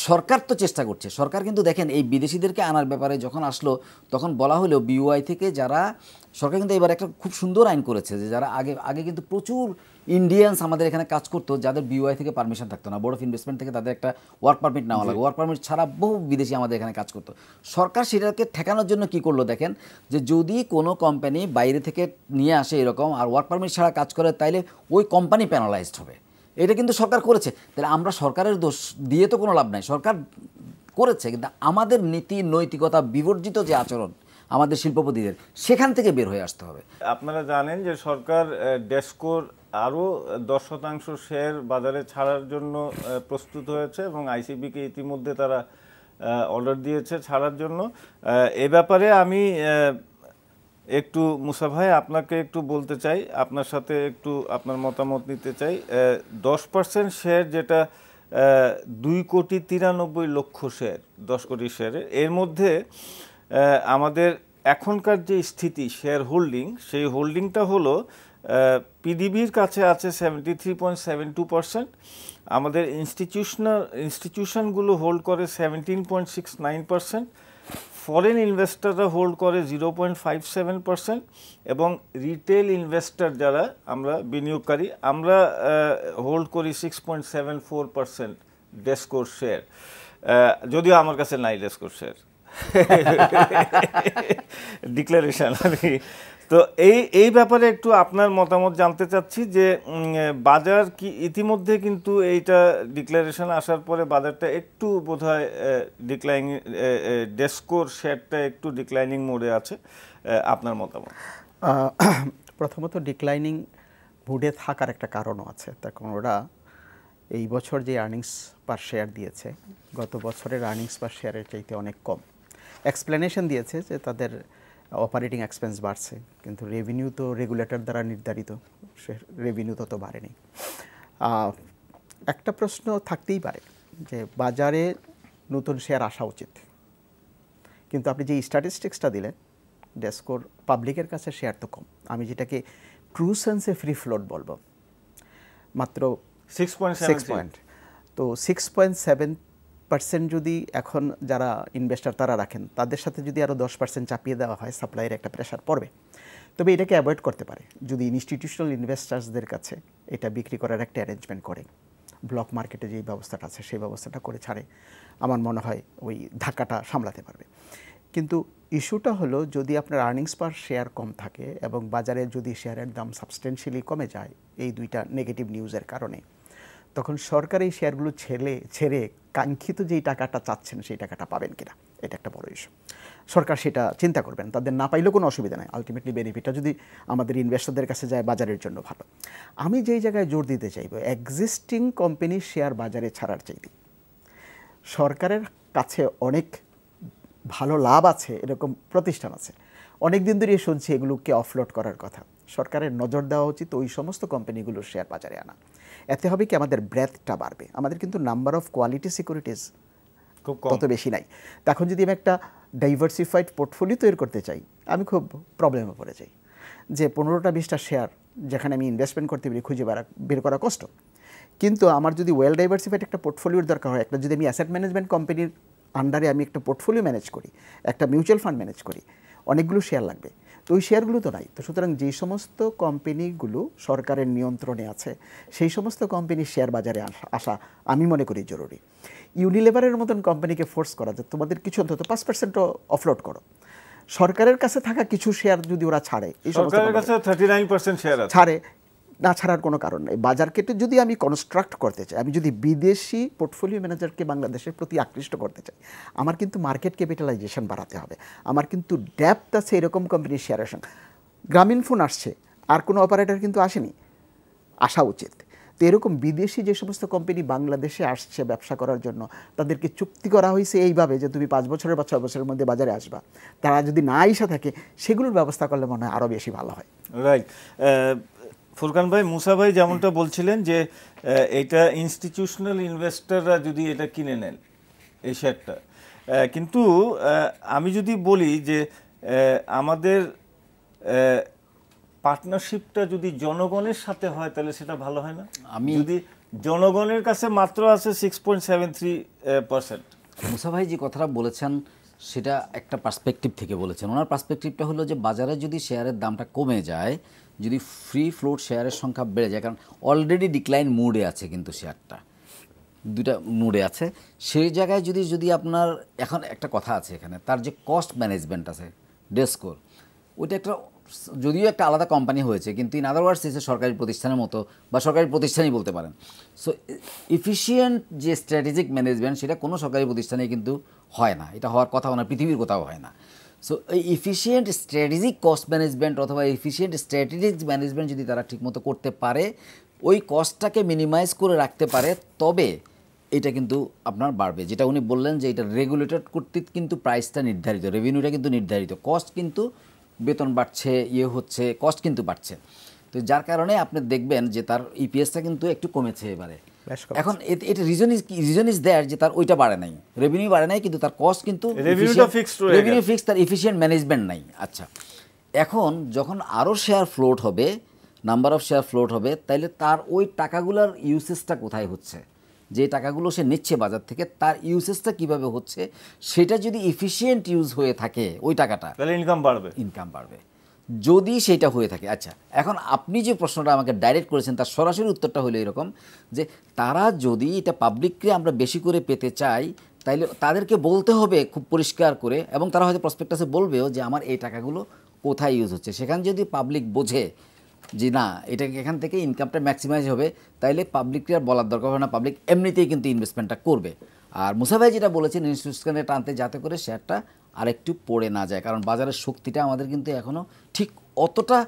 সরকার তো চেষ্টা করছে, সরকার কিন্তু দেখেন এই বিদেশিদেরকে আনার ব্যাপারে যখন আসলো তখন বলা হলো বিওআই থেকে যারা, সরকার কিন্তু এবার একটা খুব সুন্দর আইন করেছে যে যারা আগে কিন্তু প্রচুর ইন্ডিয়ানস আমাদের এখানে কাজ করতো যাদের বিওআই থেকে পারমিশন থাকতো না, বোর্ড অফ ইনভেস্টমেন্ট থেকে তাদের একটা ওয়ার্ক পারমিট নেওয়া লাগে, ওয়ার্ক পারমিট ছাড়া বহু বিদেশি আমাদের এখানে কাজ করতো। সরকার সেটাকে ঠেকানোর জন্য কি করলো দেখেন, যে যদি কোনো কোম্পানি বাইরে থেকে নিয়ে আসে এরকম আর ওয়ার্ক পারমিট ছাড়া কাজ করে তাইলে ওই কোম্পানি প্যানালাইজড হবে। এটা কিন্তু সরকার করেছে। তাহলে আমরা সরকারের দোষ দিয়ে তো কোনো লাভ নাই, সরকার করেছে, কিন্তু আমাদের নীতি নৈতিকতা বিবর্জিত যে আচরণ আমাদের শিল্পপতিদের, সেখান থেকে বের হয়ে আসতে হবে। আপনারা জানেন যে সরকার ডেসকোর আরও 10% শেয়ার বাজারে ছাড়ার জন্য প্রস্তুত হয়েছে এবং আইসিবিকে ইতিমধ্যে তারা অর্ডার দিয়েছে ছাড়ার জন্য। এ ব্যাপারে আমি একটু মুসা ভাই আপনাকে একটু বলতে চাই, আপনার সাথে একটু আপনার মতামত নিতে চাই। 10% শেয়ার যেটা 2,93,00,000 শেয়ার, 10 কোটি শেয়ারের, এর মধ্যে আমাদের এখনকার যে স্থিতি শেয়ার হোল্ডিং, সেই হোল্ডিংটা হলো পিডিবির কাছে আছে 73.72%, আমাদের ইনস্টিটিউশনগুলো হোল্ড করে 17.69%, ফরেন ইনভেস্টররা হোল্ড করে 0.57% এবং রিটেল ইনভেস্টর যারা আমরা বিনিয়োগকারী আমরা হোল্ড করি 6.74% ডেসকোর শেয়ার, যদিও আমার কাছে নাই ডেসকোর শেয়ার, ডিক্লারেশন। তো এই ব্যাপারে একটু আপনার মতামত জানতে চাচ্ছি যে বাজার কি ইতিমধ্যে কিন্তু এইটা ডিক্লারেশন আসার পরে বাজারটা একটু বোধহয় ডিক্লাইনিং, ডেসকোর শেয়ারটা একটু ডিক্লাইনিং মোডে আছে, আপনার মতামত? প্রথমত ডিক্লাইনিং মুডে থাকার একটা কারণও আছে। তখন ওরা এই বছর যে আর্নিংস পার শেয়ার দিয়েছে গত বছরের আর্নিংস পার শেয়ারের চাইতে অনেক কম। এক্সপ্লেনেশন দিয়েছে যে তাদের অপারেটিং এক্সপেন্স বাড়ছে, কিন্তু রেভিনিউ তো রেগুলেটর দ্বারা নির্ধারিত, সে রেভিনিউ তত বাড়েনি। একটা প্রশ্ন থাকতেই পারে যে বাজারে নতুন শেয়ার আসা উচিত, কিন্তু আপনি যে স্ট্যাটিস্টিক্সটা দিলেন ডেসকোর পাবলিকের কাছে শেয়ার তো কম। আমি যেটাকে ট্রু সেন্সে ফ্রি ফ্লোট বলবো, মাত্র 6 তো 6.7% যদি এখন যারা ইনভেস্টর তারা রাখেন, তাদের সাথে যদি আরও 10% চাপিয়ে দেওয়া হয় সাপ্লাইয়ের একটা প্রেশার পড়বে। তবে এটাকে অ্যাভয়েড করতে পারে যদি ইনস্টিটিউশনাল ইনভেস্টার্সদের কাছে এটা বিক্রি করার একটা অ্যারেঞ্জমেন্ট করে, ব্লক মার্কেটে যেই ব্যবস্থাটা আছে সেই ব্যবস্থাটা করে ছাড়ে, আমার মনে হয় ওই ধাক্কাটা সামলাতে পারবে। কিন্তু ইস্যুটা হলো যদি আপনার আর্নিংস পার শেয়ার কম থাকে এবং বাজারে যদি শেয়ারের দাম সাবস্টেন্সিয়ালি কমে যায় এই দুইটা নেগেটিভ নিউজের কারণে, তখন সরকার এই শেয়ারগুলো ছেড়ে কাঙ্ক্ষিত যেই টাকাটা চাচ্ছেন সেই টাকাটা পাবেন কিনা, এটা একটা বড় ইস্যু। সরকার সেটা চিন্তা করবেন, তাদের না পাইলেও কোনো অসুবিধা নেই, আলটিমেটলি বেনিফিটটা যদি আমাদের ইনভেস্টরদের কাছে যায় বাজারের জন্য ভালো। আমি যেই জায়গায় জোর দিতে চাইব, এক্সিস্টিং কোম্পানির শেয়ার বাজারে ছাড়ার চাইতে সরকারের কাছে অনেক ভালো লাভ আছে এরকম প্রতিষ্ঠান আছে, অনেক দিন ধরে শুনছি এগুলোকে অফলোড করার কথা। সরকারের নজর দেওয়া উচিত ওই সমস্ত কোম্পানিগুলোর শেয়ার বাজারে আনা। এতে হবে কি আমাদের ব্রেথটা বাড়বে, আমাদের কিন্তু নাম্বার অফ কোয়ালিটি সিকিউরিটিজ তত বেশি নাই। তখন যদি আমি একটা ডাইভার্সিফাইড পোর্টফোলিও তৈরি করতে চাই, আমি খুব প্রবলেমে পড়ে যাই যে 15টা 20টা শেয়ার যেখানে আমি ইনভেস্টমেন্ট করতে পারি খুঁজে বের করা কষ্ট। কিন্তু আমার যদি ওয়েল ডাইভার্সিফাইড একটা পোর্টফোলিওর দরকার হয়, একটা যদি আমি অ্যাসেট ম্যানেজমেন্ট কোম্পানির আন্ডারে আমি একটা পোর্টফোলিও ম্যানেজ করি, একটা মিউচুয়াল ফান্ড ম্যানেজ করি, অনেকগুলো শেয়ার লাগবে। তো ওই শেয়ারগুলো তো নাই। তো সুতরাং যে সমস্ত কোম্পানিগুলো সরকারের নিয়ন্ত্রণে আছে সেই সমস্ত কোম্পানির শেয়ার বাজারে আসা আমি মনে করি জরুরি। ইউনিলিভারের মতন কোম্পানিকে ফোর্স করা যে তোমাদের কিছু অন্তত 5% অফলোড করো, সরকারের কাছে থাকা কিছু শেয়ার যদি ওরা ছাড়ে, এই সমস্ত 39% শেয়ার আছে, ছাড়ে না ছাড়ার কোনো কারণ নেই। বাজারকে যদি আমি কনস্ট্রাক্ট করতে চাই, আমি যদি বিদেশি পোর্টফোলিও ম্যানেজারকে বাংলাদেশের প্রতি আকৃষ্ট করতে চাই, আমার কিন্তু মার্কেট ক্যাপিটালাইজেশন বাড়াতে হবে, আমার কিন্তু ডেপথ আছে এরকম কোম্পানির শেয়ারের সঙ্গে। গ্রামীণ ফোন আসছে, আর কোনো অপারেটর কিন্তু আসেনি, আসা উচিত। তো এরকম বিদেশি যে সমস্ত কোম্পানি বাংলাদেশে আসছে ব্যবসা করার জন্য, তাদেরকে চুক্তি করা হয়েছে এইভাবে যে তুমি 5 বছরের বা 6 বছরের মধ্যে বাজারে আসবা, তারা যদি না এসে থাকে সেগুলোর ব্যবস্থা করলে মনে হয় আরও বেশি ভালো হয়। রাইট। ফুরকান ভাই, মুসা ভাই যেমনটা বলছিলেন যে এটা ইনস্টিটিউশনাল ইনভেস্টররা যদি এটা কিনে নেন এই শেয়ারটা, কিন্তু আমি যদি বলি যে আমাদের পার্টনারশিপটা যদি জনগণের সাথে হয় তাহলে সেটা ভালো হয় না? যদি জনগণের কাছে মাত্র আছে 6.73%। মুসা ভাই যে কথাটা বলেছেন সেটা একটা পার্সপেক্টিভ থেকে বলেছেন। ওনার পার্সপেক্টিভটা হলো যে বাজারে যদি শেয়ারের দামটা কমে যায়, যদি ফ্রি ফ্লোট শেয়ারের সংখ্যা বেড়ে যায়, কারণ অলরেডি ডিক্লাইন মুডে আছে কিন্তু শেয়ারটা দুইটা মুডে আছে, সেই জায়গায় যদি আপনার এখন একটা কথা আছে এখানে, তার যে কস্ট ম্যানেজমেন্ট আছে ডেসকোর, ওইটা একটা যদিও একটা আলাদা কোম্পানি হয়েছে কিন্তু ইন আদারওয়ার্ডস এসে সরকারি প্রতিষ্ঠানের মতো বা সরকারি প্রতিষ্ঠানই বলতে পারেন। সো এফিশিয়েন্ট যে স্ট্র্যাটেজিক ম্যানেজমেন্ট সেটা কোনো সরকারি প্রতিষ্ঠানে কিন্তু হয় না, এটা হওয়ার কথাও না, পৃথিবীর কোথাও হয় না। সো এই এফিশিয়েন্ট স্ট্র্যাটেজিক কস্ট ম্যানেজমেন্ট অথবা এফিশিয়েন্ট স্ট্র্যাটেজিক ম্যানেজমেন্ট যদি তারা ঠিকমতো করতে পারে, ওই কস্টটাকে মিনিমাইজ করে রাখতে পারে, তবে এটা কিন্তু আপনার বাড়বে। যেটা উনি বললেন যে এটা রেগুলেটেড কর্তৃক কিন্তু প্রাইসটা নির্ধারিত, রেভিনিউটা কিন্তু নির্ধারিত, কস্ট কিন্তু বেতন বাড়ছে, হচ্ছে কস্ট কিন্তু বাড়ছে। তো যার কারণে আপনি দেখবেন যে তার ইপিএসটা কিন্তু একটু কমেছে এবারে। এখন এটা রিজন ইজ দেয়ার যে তার ওইটা বাড়ে নাই, রেভিনিউ বাড়ে নাই, কিন্তু তার কস্ট কিন্তু রেভিনিউ ফিক্স, তার এফিশিয়েন্ট ম্যানেজমেন্ট নাই। আচ্ছা, এখন যখন আরও শেয়ার ফ্লোট হবে, নাম্বার অফ শেয়ার ফ্লোট হবে, তাইলে তার ওই টাকাগুলোর ইউসেজটা কোথায় হচ্ছে, যে টাকাগুলো সে নিচ্ছে বাজার থেকে তার ইউসেজটা কিভাবে হচ্ছে, সেটা যদি এফিশিয়েন্ট ইউজ হয়ে থাকে ওই টাকাটা, তাহলে ইনকাম বাড়বে যদি সেটা হয়ে থাকে। আচ্ছা, এখন আপনি যে প্রশ্নটা আমাকে ডাইরেক্ট করেছেন তার সরাসরি উত্তরটা হলো এরকম যে তারা যদি এটা পাবলিককে আমরা বেশি করে পেতে চাই, তাইলে তাদেরকে বলতে হবে খুব পরিষ্কার করে, এবং তারা হয়তো প্রসপেক্টাসে বলবেও যে আমার এই টাকাগুলো কোথায় ইউজ হচ্ছে। সেখানে যদি পাবলিক বোঝে যে না এটা এখান থেকে ইনকামটা ম্যাক্সিমাইজ হবে, তাইলে পাবলিককে আর বলার দরকার হয় না, পাবলিক এমনিতেই কিন্তু ইনভেস্টমেন্টটা করবে। আর মুসা ভাই যেটা বলেছেন ইনস্টিটিউশনে টানতে, যাতে করে শেয়ারটা আরেকটু পড়ে না যায়, কারণ বাজারের শক্তিটা আমাদের কিন্তু এখনও ঠিক অতটা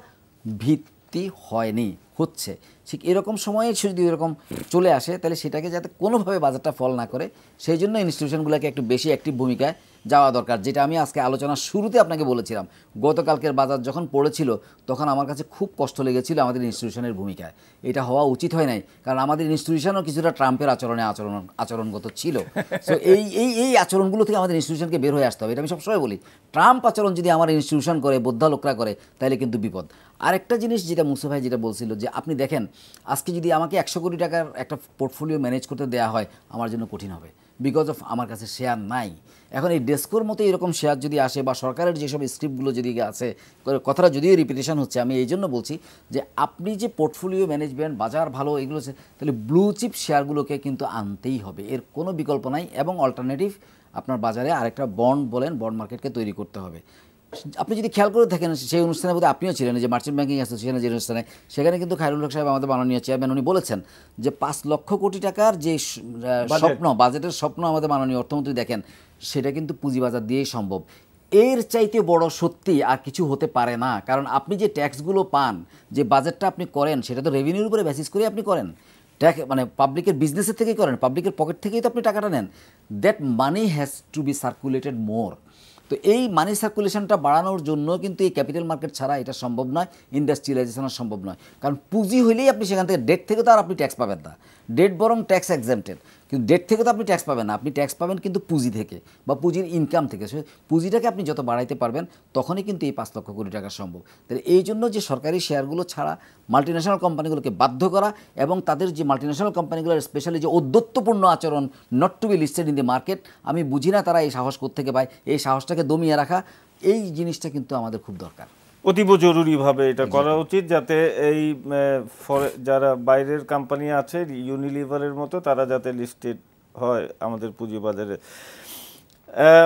ভিত্তি হয়নি, হচ্ছে। ঠিক এরকম সময়ে যদি এরকম চলে আসে তাহলে সেটাকে যাতে কোনোভাবে বাজারটা ফল না করে, সেই জন্য ইনস্টিটিউশনগুলোকে একটু বেশি অ্যাক্টিভ ভূমিকায় যাওয়া দরকার। যেটা আমি আজকে আলোচনার শুরুতে আপনাকে বলেছিলাম, গতকালকের বাজার যখন পড়েছিল তখন আমার কাছে খুব কষ্ট লেগেছিল আমাদের ইনস্টিটিউশনের ভূমিকায়। এটা হওয়া উচিত হয় নাই, কারণ আমাদের ইনস্টিটিউশনও কিছুটা ট্রাম্পের আচরণগত ছিল। সো এই আচরণগুলো থেকে আমাদের ইনস্টিটিউশনকে বের হয়ে আসতে হবে। এটা আমি সবসময় বলি, ট্রাম্প আচরণ যদি আমার ইনস্টিটিউশন করে, বোদ্ধা লোকরা করে, তাহলে কিন্তু বিপদ। আরেকটা জিনিস যেটা মুসা ভাই যেটা বলছিল যে আপনি দেখেন আজকে যদি আমাকে 100 কোটি টাকার একটা পোর্টফোলিও ম্যানেজ করতে দেওয়া হয়, আমার জন্য কঠিন হবে, বিকজ অফ আমার কাছে শেয়ার নাই। এখন এই ডেসকোর মতো এরকম শেয়ার যদি আসে, বা সরকারের যেসব স্ক্রিপ্টগুলো যদি আছে, কথাটা যদিও রিপিটেশন হচ্ছে, আমি এই জন্য বলছি যে আপনি যে পোর্টফোলিও ম্যানেজমেন্ট, বাজার ভালো, এগুলো তাহলে ব্লু চিপ শেয়ারগুলোকে কিন্তু আনতেই হবে, এর কোনো বিকল্প নাই। এবং অল্টারনেটিভ আপনার বাজারে আরেকটা বন্ড বলেন বন্ড মার্কেটকে তৈরি করতে হবে। আপনি যদি খেয়াল করে থাকেন সেই অনুষ্ঠানের মধ্যে আপনিও ছিলেন, যে মার্চেন্ট ব্যাংকিং অ্যাসোসিয়েশনের যে অনুষ্ঠানে, সেখানে কিন্তু খায়রুল হক সাহেব আমাদের মাননীয় চেয়ারম্যান উনি বলেছেন যে 5 লক্ষ কোটি টাকার যে স্বপ্ন, বাজেটের স্বপ্ন আমাদের মাননীয় অর্থমন্ত্রী দেখেন, সেটা কিন্তু পুঁজিবাজার দিয়েই সম্ভব। এর চাইতে বড় সত্যি আর কিছু হতে পারে না। কারণ আপনি যে ট্যাক্সগুলো পান, যে বাজেটটা আপনি করেন, সেটা তো রেভিনিউর উপরে বেসিস করে আপনি করেন, ট্যাক্স মানে পাবলিকের বিজনেসের থেকেই করেন, পাবলিকের পকেট থেকেই তো আপনি টাকাটা নেন। That money has to be circulated more. তো এই মানি সার্কুলেশনটা বাড়ানোর জন্য কিন্তু এই ক্যাপিটাল মার্কেট ছাড়া এটা সম্ভব নয়, ইন্ডাস্ট্রিয়ালাইজেশন সম্ভব নয়। কারণ পুঁজি হইলেই আপনি সেখান থেকে, ডেট থেকে তো আর আপনি ট্যাক্স পাবেন না, ডেট বরং ট্যাক্স এক্সেম্পটেড, কিন্তু ডেট থেকে তো আপনি ট্যাক্স পাবেন না, আপনি ট্যাক্স পাবেন কিন্তু পুঁজি থেকে বা পুঁজির ইনকাম থেকে। পুঁজিটাকে আপনি যত বাড়াইতে পারবেন তখনই কিন্তু এই 5 লক্ষ কোটি টাকা সম্ভব। তাহলে এই জন্য যে সরকারি শেয়ারগুলো ছাড়া মাল্টিন্যাশনাল কোম্পানিগুলোকে বাধ্য করা, এবং তাদের যে মাল্টিন্যাশনাল কোম্পানিগুলোর স্পেশালি যে ঔদ্ধত্যপূর্ণ আচরণ, not to be listed in the market, আমি বুঝি না তারা এই সাহস কোত্থেকে পায়। এই সাহসটাকে দমিয়ে রাখা, এই জিনিসটা কিন্তু আমাদের খুব দরকার, অতীব জরুরিভাবে এটা করা উচিত, যাতে এই যারা বাইরের কোম্পানি আছে ইউনিলিভারের মতো, তারা যাতে লিস্টেড হয় আমাদের পুঁজিবাজারে।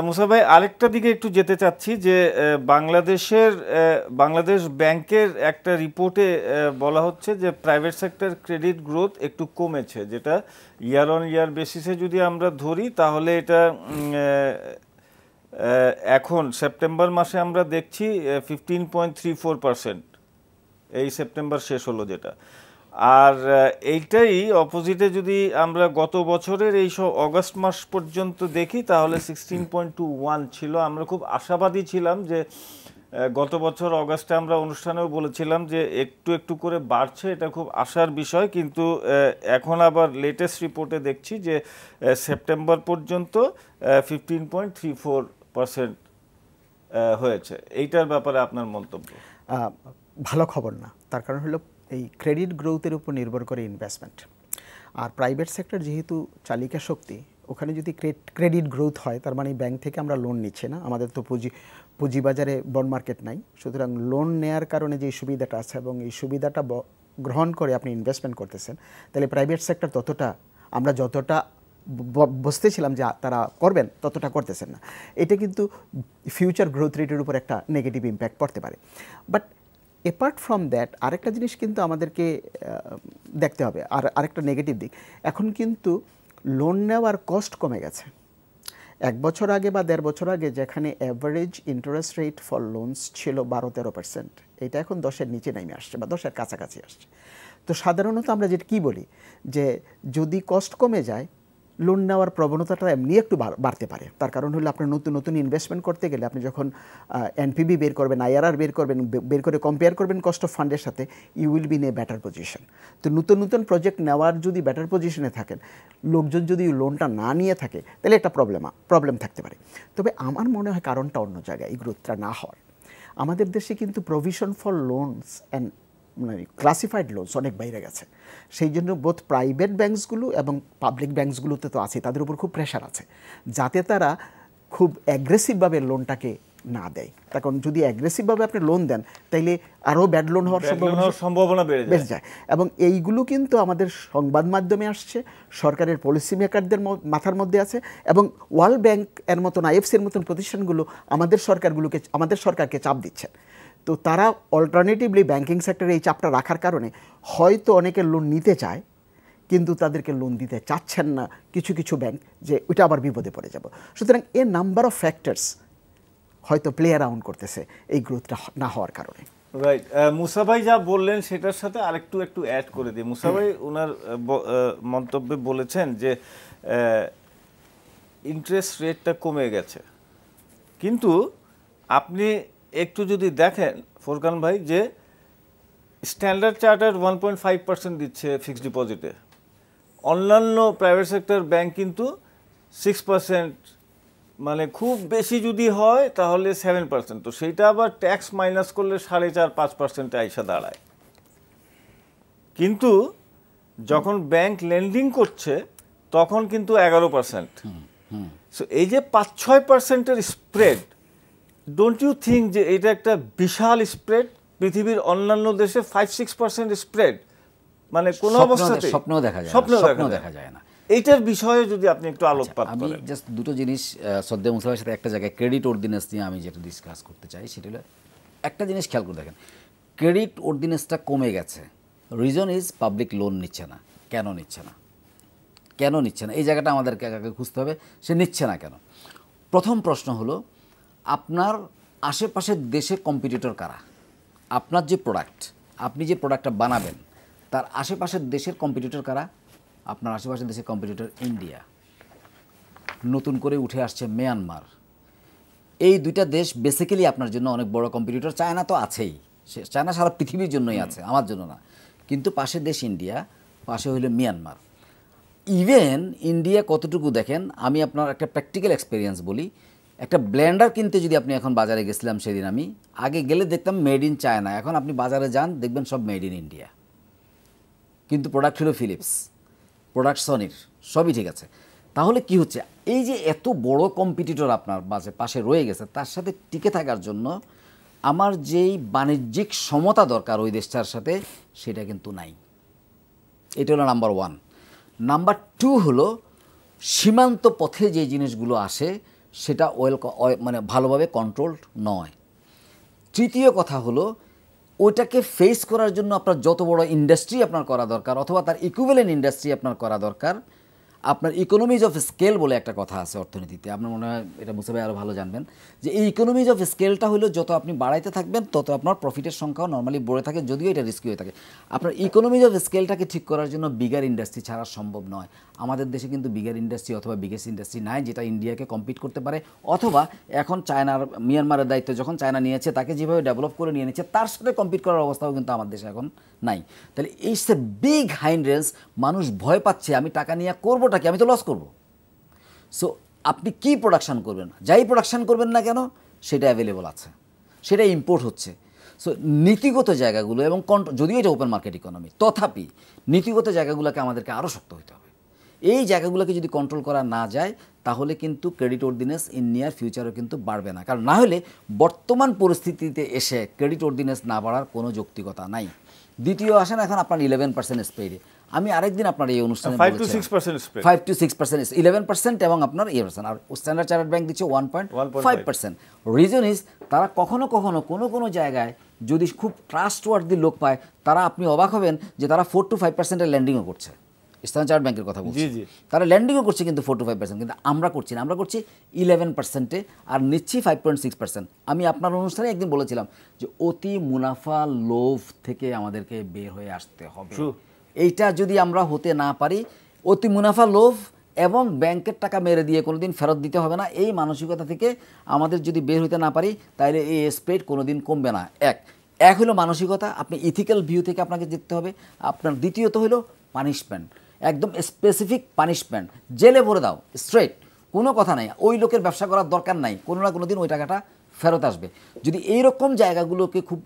মুসা ভাই, আরেকটা দিকে একটু যেতে চাচ্ছি যে বাংলাদেশ ব্যাংকের একটা রিপোর্টে বলা হচ্ছে যে প্রাইভেট সেক্টর ক্রেডিট গ্রোথ একটু কমেছে, যেটা ইয়ার অন ইয়ার বেসিসে যদি আমরা ধরি তাহলে এটা এখন সেপ্টেম্বর মাসে আমরা দেখছি 15.34%, এই সেপ্টেম্বর শেষ হলো যেটা। আর এইটাই অপোজিটে যদি আমরা গত বছরের এই অগাস্ট মাস পর্যন্ত দেখি তাহলে 16.21 ছিল। আমরা খুব আশাবাদী ছিলাম যে গত বছর অগাস্টে আমরা অনুষ্ঠানেও বলেছিলাম যে একটু একটু করে বাড়ছে, এটা খুব আশার বিষয়। কিন্তু এখন আবার লেটেস্ট রিপোর্টে দেখছি যে সেপ্টেম্বর পর্যন্ত 15.34% হয়েছে। এইটার ব্যাপারে আপনার মন্তব্য? ভালো খবর না, তার কারণ হলো এই ক্রেডিট গ্রোথের উপর নির্ভর করে ইনভেস্টমেন্ট। আর প্রাইভেট সেক্টর যেহেতু চালিকা শক্তি, ওখানে যদি ক্রেডিট গ্রোথ হয়, তার মানে ব্যাংক থেকে আমরা লোন নিচ্ছি না, আমাদের তো পুঁজিবাজারে বন্ড মার্কেট নাই, সুতরাং লোন নেয়ার কারণে যে সুবিধাটা আছে এবং এই সুবিধাটা গ্রহণ করে আপনি ইনভেস্টমেন্ট করতেছেন, তাহলে প্রাইভেট সেক্টর ততটা, আমরা যতটা বুঝতেছিলাম যে তারা করবেন ততটা করতেছেন না। এটা কিন্তু ফিউচার গ্রোথ রেটের উপর একটা নেগেটিভ ইম্প্যাক্ট পড়তে পারে। বাট অ্যাপার্ট ফ্রম দ্যাট আরেকটা জিনিস কিন্তু আমাদেরকে দেখতে হবে, আরেকটা নেগেটিভ দিক, এখন কিন্তু লোন নেওয়ার কস্ট কমে গেছে। 1 বছর আগে বা 1.5 বছর আগে যেখানে average interest rate for loans ছিল 12-13%, এটা এখন 10-এর নিচে নেমে আসছে বা 10-এর কাছাকাছি আসছে। তো সাধারণত আমরা যেটা কী বলি যে যদি কস্ট কমে যায়, লোন নেওয়ার প্রবণতাটা এমনি একটু বাড়তে পারে। তার কারণ হলো আপনার নতুন নতুন ইনভেস্টমেন্ট করতে গেলে আপনি যখন এনপিবি বের করবেন, আইআরআর বের করে কম্পেয়ার করবেন কস্ট অফ ফান্ডের সাথে, you will be in a better position. তো নতুন নতুন প্রজেক্ট নেওয়ার যদি বেটার পজিশনে থাকেন, লোকজন যদি লোনটা না নিয়ে থাকে, তাহলে একটা প্রবলেম থাকতে পারে। তবে আমার মনে হয় কারণটা অন্য জায়গায়, এই গ্রোথটা না হওয়ার। আমাদের দেশে কিন্তু প্রভিশন ফর লোনস অ্যান্ড মানে ক্লাসিফাইড লোনস অনেক বাইরে গেছে। সেই জন্য বোথ প্রাইভেট ব্যাঙ্কসগুলো এবং পাবলিক ব্যাঙ্কসগুলোতে তো আছে, তাদের উপর খুব প্রেশার আছে যাতে তারা খুব অ্যাগ্রেসিভভাবে লোনটাকে না দেয়। কারণ যদি অ্যাগ্রেসিভভাবে আপনি লোন দেন, তাইলে আরও ব্যাড লোন হওয়ার সম্ভাবনা বেড়ে যায়। এবং এইগুলো কিন্তু আমাদের সংবাদ মাধ্যমে আসছে, সরকারের পলিসি মেকারদের মাথার মধ্যে আছে, এবং ওয়ার্ল্ড ব্যাংক এর মতন, আইএফসির মতন প্রতিষ্ঠানগুলো আমাদের সরকারকে চাপ দিচ্ছে। তো তারা অল্টারনেটিভলি ব্যাংকিং সেক্টরে এই চাপটা রাখার কারণে হয়তো অনেকে লোন নিতে চায়, কিন্তু তাদেরকে লোন দিতে চাচ্ছেন না কিছু কিছু ব্যাংক, যে ওইটা আবার বিপদে পড়ে যাব। সুতরাং এ নাম্বার অফ ফ্যাক্টরস হয়তো প্লে অ্যারাউন্ড করতেছে এই গ্রোথটা না হওয়ার কারণে। রাইট। মুসা ভাই যা বললেন সেটার সাথে আরেকটু অ্যাড করে দিই। মুসা ভাই ওনার মন্তব্যে বলেছেন যে ইন্টারেস্ট রেটটা কমে গেছে, কিন্তু আপনি একটু যদি দেখেন ফোরকান ভাই, যে স্ট্যান্ডার্ড চার্টার্ড 1.5% দিচ্ছে ফিক্সড ডিপোজিটে, অন্যান্য প্রাইভেট সেক্টর ব্যাংক কিন্তু 6%, মানে খুব বেশি যদি হয় তাহলে 7%। তো সেইটা আবার ট্যাক্স মাইনাস করলে 4.5-5% আইসা দাঁড়ায়। কিন্তু যখন ব্যাংক লেন্ডিং করছে তখন কিন্তু 11%। সো এই যে 5-6%-এর স্প্রেড, ডোন্ট ইউ থিঙ্ক যে এটা একটা বিশাল স্প্রেড? পৃথিবীর অন্যান্য দেশে 5-6% স্প্রেড মানে কোনো অবস্থাতে স্বপ্ন দেখা যায় না। এইটার বিষয়ে যদি আপনি একটু আলোকপাত আমি করেন। জাস্ট দুটো জিনিস শ্রদ্ধেয় মুসাফের সাথে একটা জায়গায় ক্রেডিট অর্ডিন্যান্স নিয়ে আমি যেটা ডিসকাস করতে চাই সেটা হলো একটা জিনিস খেয়াল করে দেখেন, ক্রেডিট অর্ডিন্যান্সটা কমে গেছে, রিজন ইজ পাবলিক লোন নিচ্ছে না। কেন নিচ্ছে না? কেন নিচ্ছে না এই জায়গাটা আমাদেরকে আগে খুঁজতে হবে, সে নিচ্ছে না কেন। প্রথম প্রশ্ন হলো আপনার আশেপাশের দেশের কম্পিটিটর কারা? আপনার যে প্রোডাক্ট, আপনি যে প্রোডাক্টটা বানাবেন তার আশেপাশের দেশের কম্পিটিটর কারা? আপনার আশেপাশের দেশের কম্পিটিটর ইন্ডিয়া, নতুন করে উঠে আসছে মিয়ানমার। এই দুইটা দেশ বেসিক্যালি আপনার জন্য অনেক বড় কম্পিটিটর। চায়না তো আছেই, চায়না সারা পৃথিবীর জন্যই আছে, আমার জন্য না। কিন্তু পাশের দেশ ইন্ডিয়া, পাশে হইল মিয়ানমার। ইভেন ইন্ডিয়া কতটুকু দেখেন, আমি আপনার একটা প্র্যাকটিক্যাল এক্সপিরিয়েন্স বলি। একটা ব্লেন্ডার কিনতে যদি আপনি এখন বাজারে গেছিলাম সেদিন, আমি আগে গেলে দেখতাম মেড ইন চায়না, এখন আপনি বাজারে যান দেখবেন সব মেড ইন ইন্ডিয়া, কিন্তু প্রোডাক্ট হলো ফিলিপস, প্রোডাক্ট সনির, সবই ঠিক আছে। তাহলে কি হচ্ছে, এই যে এত বড় কম্পিটিটর আপনার পাশে রয়ে গেছে, তার সাথে টিকে থাকার জন্য আমার যেই বাণিজ্যিক সমতা দরকার ওই দেশটার সাথে, সেটা কিন্তু নাই। এটা হলো নাম্বার ওয়ান। নাম্বার টু হলো সীমান্ত পথে যে জিনিসগুলো আসে সেটা মানে ভালোভাবে কন্ট্রোলড নয়। তৃতীয় কথা হলো ওইটাকে ফেস করার জন্য আপনার যত বড় ইন্ডাস্ট্রি আপনার করা দরকার, অথবা তার ইকুইভ্যালেন্ট ইন্ডাস্ট্রি আপনার করা দরকার। আপনার ইকোনমিজ অফ স্কেল বলে একটা কথা আছে অর্থনীতিতে, আপনার মনে হয় এটা মুসা ভাই আরও ভালো জানবেন, যে এই ইকোনমিজ অফ স্কেলটা হলো যত আপনি বাড়াইতে থাকবেন তত আপনার প্রফিটের সংখ্যাও নর্মালি বড়ে থাকে, যদিও এটা রিস্কি হয়ে থাকে। আপনার ইকোনমিজ অফ স্কেলটাকে ঠিক করার জন্য বিগার ইন্ডাস্ট্রি ছাড়া সম্ভব নয়। আমাদের দেশে কিন্তু বিগার ইন্ডাস্ট্রি অথবা বিগেস্ট ইন্ডাস্ট্রি নাই যেটা ইন্ডিয়াকে কম্পিট করতে পারে, অথবা এখন চায়নার মিয়ানমারের দায়িত্ব যখন চায়না নিয়েছে, তাকে যেভাবে ডেভেলপ করে নিয়ে নিচ্ছে তার সাথে কম্পিট করার অবস্থাও কিন্তু আমার দেশে এখন নাই। তাহলে ইটস এ বিগ হাইন্ড্রেন্স। মানুষ ভয় পাচ্ছে আমি টাকা নিয়ে করবোটা কি, আমি তো লস করবো। সো আপনি কি প্রোডাকশান করবেন, যাই প্রোডাকশান করবেন না কেন সেটা অ্যাভেলেবল আছে, সেটা ইম্পোর্ট হচ্ছে। সো নীতিগত জায়গাগুলো এবং যদিও এটা ওপেন মার্কেট ইকোনমি, তথাপি নীতিগত জায়গাগুলোকে আমাদেরকে আরও শক্ত হতে হবে। এই জায়গাগুলোকে যদি কন্ট্রোল করা না যায় তাহলে কিন্তু ক্রেডিট অর্ডিন্যান্স ইন নিয়ার ফিউচারও কিন্তু বাড়বে না। কারণ না হলে বর্তমান পরিস্থিতিতে এসে ক্রেডিট অর্ডিন্যান্স না বাড়ার কোনো যৌক্তিকতা নাই। দ্বিতীয় আসেন এখন আপনার 11% স্প্রেডে। আমি আরেকদিন আপনার এই অনুষ্ঠানে 5 to 6% স্প্রেড, 5 to 6%, 11% এবং আপনার 8%, আর স্ট্যান্ডার্ড চার্টার্ড ব্যাংক দিচ্ছে 1.5%। রিজন ইজ তারা কখনো কখনো কোনো জায়গায় যদি খুব ট্রাস্টওয়ার্দি লোক পায়, তারা আপনি অবাক হবেন যে তারা 4 to 5% ল্যান্ডিংও করছে। স্ট্যান্ডার্ড চার্টার্ড ব্যাংকের কথা বলছি, তারা ল্যান্ডিংও করছে কিন্তু 4 to 5%, কিন্তু আমরা করছি না, আমরা করছি 11%-এ আর নিচ্ছি 5.6%। আমি আপনার অনুষ্ঠানে একদিন বলেছিলাম যে অতি মুনাফা লোভ থেকে আমাদেরকে বের হয়ে আসতে হবে। এইটা যদি আমরা হতে না পারি, অতি মুনাফা লোভ এবং ব্যাংকের টাকা মেরে দিয়ে কোনোদিন ফেরত দিতে হবে না, এই মানসিকতা থেকে আমাদের যদি বের হতে না পারি তাহলে এই স্প্রেড কোনোদিন কমবে না। এক হলো মানসিকতা, আপনি ইথিক্যাল ভিউ থেকে আপনাকে দেখতে হবে। আপনার দ্বিতীয়ত হলো পানিশমেন্ট, একদম স্পেসিফিক পানিশমেন্ট, জেলে ভরে দাও স্ট্রেট, কোনো কথা নাই, ওই লোকের ব্যবসা করার দরকার নাই, কোনো না কোনো দিন ওই টাকাটা ফেরত আসবে। যদি এইরকম জায়গাগুলোকে খুব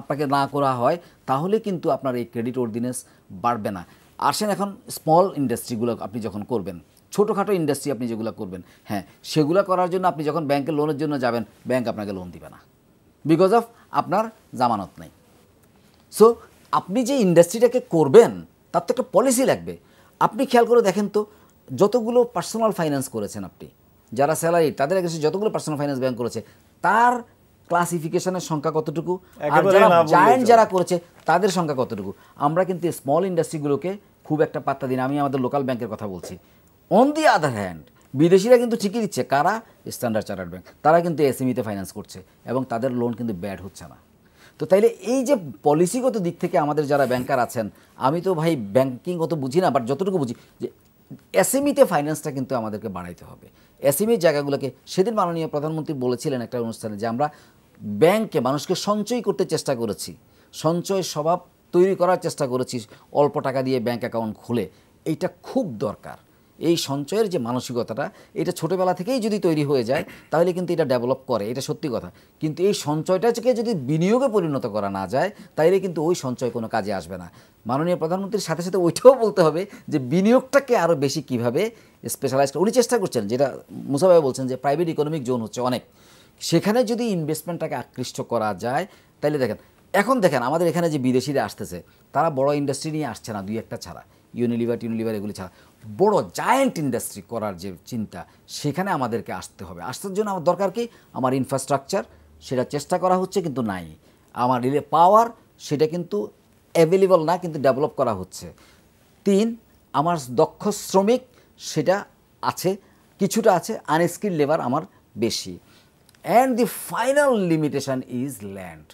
আপনাকে না করা হয় তাহলে কিন্তু আপনার এই ক্রেডিট অর্ডিন্যান্স বাড়বে না। আসেন এখন স্মল ইন্ডাস্ট্রিগুলো আপনি যখন করবেন, ছোটোখাটো ইন্ডাস্ট্রি আপনি যেগুলো করবেন, হ্যাঁ সেগুলো করার জন্য আপনি যখন ব্যাংকে লোনের জন্য যাবেন, ব্যাংক আপনাকে লোন দিবে না, বিকজ অফ আপনার জামানত নেই। সো আপনি যে ইন্ডাস্ট্রিটাকে করবেন তার তো একটা পলিসি লাগবে। আপনি খেয়াল করে দেখেন তো, যতগুলো পার্সোনাল ফাইন্যান্স করেছেন আপনি, যারা স্যালারি তাদের কাছে যতগুলো পার্সোনাল ফাইন্যান্স ব্যাংক করেছে তার ক্লাসিফিকেশনের সংখ্যা কতটুকু, আর যারা জায়ান্ট যারা করেছে তাদের সংখ্যা কতটুকু। আমরা কিন্তু স্মল ইন্ডাস্ট্রিগুলোকে খুব একটা পাত্তা দিই না। আমি আমাদের লোকাল ব্যাংকের কথা বলছি। অন দি আদার হ্যান্ড বিদেশিরা কিন্তু ঠিকই দিচ্ছে, কারা? স্ট্যান্ডার্ড চার্টার্ড ব্যাংক, তারা কিন্তু এসএমইতে ফাইন্যান্স করছে এবং তাদের লোন কিন্তু ব্যাড হচ্ছে না। তো তাইলে এই যে পলিসিগত দিক থেকে আমাদের যারা ব্যাংকার আছেন, আমি তো ভাই ব্যাংকিং অত বুঝি না, বাট যতটুকু বুঝি যে এসএমইতে ফাইন্যান্সটা কিন্তু আমাদেরকে বাড়াইতে হবে। এসএমইর জায়গাগুলোকে সেদিন মাননীয় প্রধানমন্ত্রী বলেছিলেন একটা অনুষ্ঠানে যে আমরা ব্যাংকে মানুষকে সঞ্চয় করতে চেষ্টা করেছি, সঞ্চয় স্বভাব তৈরি করার চেষ্টা করেছি, অল্প টাকা দিয়ে ব্যাংক অ্যাকাউন্ট খুলে। এইটা খুব দরকার। এই সঞ্চয়ের যে মানসিকতাটা, এটা ছোটোবেলা থেকেই যদি তৈরি হয়ে যায় তাহলে কিন্তু এটা ডেভেলপ করে, এটা সত্যি কথা। কিন্তু এই সঞ্চয়টাকে যদি বিনিয়োগে পরিণত করা না যায় তাহলে কিন্তু ওই সঞ্চয় কোনো কাজে আসবে না। মাননীয় প্রধানমন্ত্রীর সাথে সাথে ওইটাও বলতে হবে যে বিনিয়োগটাকে আরও বেশি কীভাবে স্পেশালাইজ করে। উনি চেষ্টা করছেন, যেটা মুসা ভাই বলছেন যে প্রাইভেট ইকোনমিক জোন হচ্ছে অনেক, সেখানে যদি ইনভেস্টমেন্টটাকে আকৃষ্ট করা যায় তাহলে দেখেন, এখন দেখেন আমাদের এখানে যে বিদেশিরা আসতেছে তারা বড় ইন্ডাস্ট্রি নিয়ে আসছে না, দুই একটা ছাড়া। ইউনিলিভার এগুলি ছাড়া বড় জায়ান্ট ইন্ডাস্ট্রি করার যে চিন্তা, সেখানে আমাদেরকে আসতে হবে। আসার জন্য আমার দরকার কি, আমার ইনফ্রাস্ট্রাকচার, সেটা চেষ্টা করা হচ্ছে কিন্তু নাই। আমার পাওয়ার, সেটা কিন্তু অ্যাভেলেবল না, কিন্তু ডেভেলপ করা হচ্ছে। 3, আমার দক্ষ শ্রমিক, সেটা আছে, কিছুটা আছে, আনস্কিল্ড লেবার আমার বেশি। And the final limitation is land.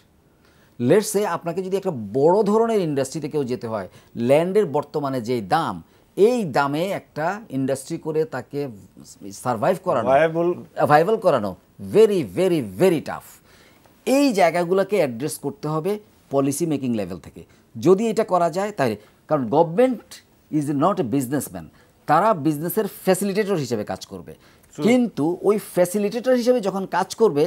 Let's say আপনাকে যদি একটা বড় ধরনের ইন্ডাস্ট্রিতে কেউ যেতে হয়, ল্যান্ডের বর্তমানে যেই দাম, এই দামে একটা ইন্ডাস্ট্রি করে তাকে সারভাইভ করানো, ভাইবল করানো ভেরি ভেরি ভেরি টাফ। এই জায়গাগুলোকে অ্যাড্রেস করতে হবে পলিসি মেকিং লেভেল থেকে। যদি এটা করা যায় তাহলে, কারণ government is not a businessman, তারা বিজনেসের ফ্যাসিলিটেটর হিসেবে কাজ করবে। কিন্তু ওই ফ্যাসিলিটেটর হিসেবে যখন কাজ করবে,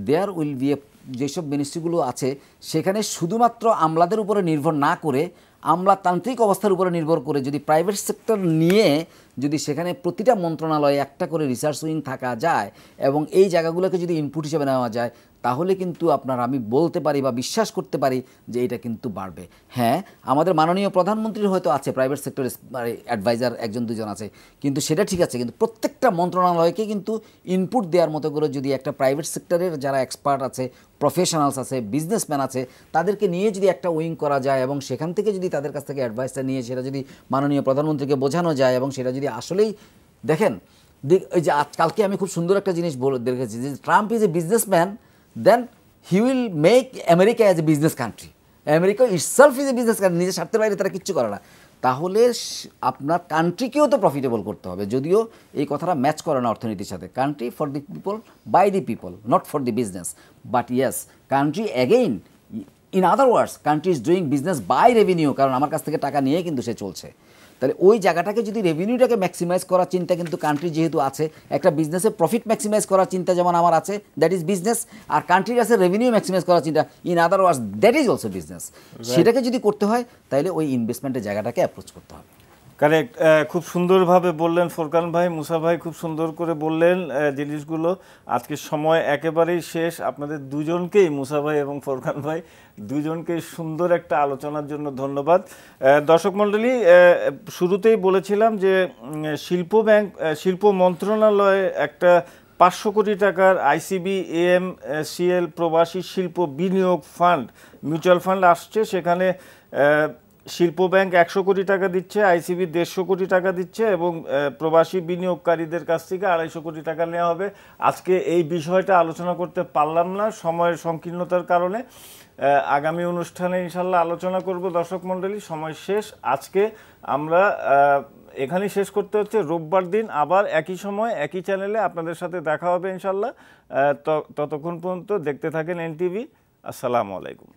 দেয়ার উইল বি এ, যেসব মিনিস্ট্রিগুলো আছে সেখানে শুধুমাত্র আমলাদের উপরে নির্ভর না করে, আমলাতান্ত্রিক অবস্থার উপরে নির্ভর করে যদি প্রাইভেট সেক্টর নিয়ে যদি সেখানে প্রতিটা মন্ত্রণালয়ে একটা করে রিসার্চ উইং থাকা যায় এবং এই জায়গাগুলোকে যদি ইনপুট হিসেবে নেওয়া যায়, তাহলে কিন্তু আমি বলতে পারি বা বিশ্বাস করতে পারি যে এটা কিন্তু বাড়বে। হ্যাঁ, আমাদের মাননীয় প্রধানমন্ত্রীর হয়তো আছে প্রাইভেট সেক্টর অ্যাডভাইজার 1-2 আছে, কিন্তু সেটা ঠিক আছে, কিন্তু প্রত্যেকটা মন্ত্রণালয়কে কিন্তু ইনপুট দেওয়ার মতো করে যদি একটা প্রাইভেট সেক্টরের যারা এক্সপার্ট আছে, প্রফেশনালস আছে, বিজনেসম্যান আছে, তাদেরকে নিয়ে যদি একটা উইং করা যায় এবং সেখান থেকে যদি তাদের কাছ থেকে অ্যাডভাইসটা নিয়ে সেটা যদি মাননীয় প্রধানমন্ত্রীকে বোঝানো যায় এবং সেটা যদি আসলেই দেখেন, এই যে আজকালকে আমি খুব সুন্দর একটা জিনিস দেখেছি যে Trump is a businessman, then he will make America as a business country. America itself is a business country, নিজের স্বার্থের বাইরে তারা কিচ্ছু করে না। তাহলে আপনার কান্ট্রিকেও তো প্রফিটেবল করতে হবে, যদিও এই কথাটা ম্যাচ করে না অর্থনীতির সাথে। Country for the people, by the people, not for the business. But yes, country again, in other words, country is doing business by revenue, কারণ আমার কাছ থেকে টাকা নিয়ে কিন্তু সে চলছে। তাহলে ওই জায়গাটাকে যদি রেভিনিউটাকে ম্যাক্সিমাইজ করার চিন্তা কিন্তু কান্ট্রি যেহেতু আছে, একটা বিজনেসে প্রফিট ম্যাক্সিমাইজ করার চিন্তা যেমন আমার আছে, দ্যাট ইজ বিজনেস, আর কান্ট্রির আছে রেভিনিউ ম্যাক্সিমাইজ করার চিন্তা, in other words that is also business. সেটাকে যদি করতে হয় তাহলে ওই ইনভেস্টমেন্টের জায়গাটাকে অ্যাপ্রোচ করতে হবে। কারেক্ট, খুব সুন্দরভাবে বললেন ফোরকান ভাই, মুসা ভাই খুব সুন্দর করে বললেন জিনিসগুলো। আজকে সময় একেবারেই শেষ। আপনাদের দুজনকেই, মুসা ভাই এবং ফোরকান ভাই, দুজনকেই সুন্দর একটা আলোচনার জন্য ধন্যবাদ। দর্শক মণ্ডলী, শুরুতেই বলেছিলাম যে শিল্প মন্ত্রণালয়ে একটা 500 কোটি টাকার ICB AMCL প্রবাসী শিল্প বিনিয়োগ ফান্ড, মিউচুয়াল ফান্ড আসছে। সেখানে শিল্প ব্যাংক 100 কোটি টাকা দিচ্ছে, ICB 150 কোটি টাকা দিচ্ছে এবং প্রবাসী বিনিয়োগকারীদের কাছ থেকে 250 কোটি টাকা নেওয়া হবে। আজকে এই বিষয়টা আলোচনা করতে পারলাম না সময়ের সংকীর্ণতার কারণে। আগামী অনুষ্ঠানে ইনশাল্লাহ আলোচনা করব। দর্শক মণ্ডলী, সময় শেষ। আজকে আমরা এখানেই শেষ করতে হচ্ছে। রোববার দিন আবার একই সময় একই চ্যানেলে আপনাদের সাথে দেখা হবে ইনশাল্লাহ। ততক্ষণ পর্যন্ত দেখতে থাকেন NTV। আসসালামু আলাইকুম।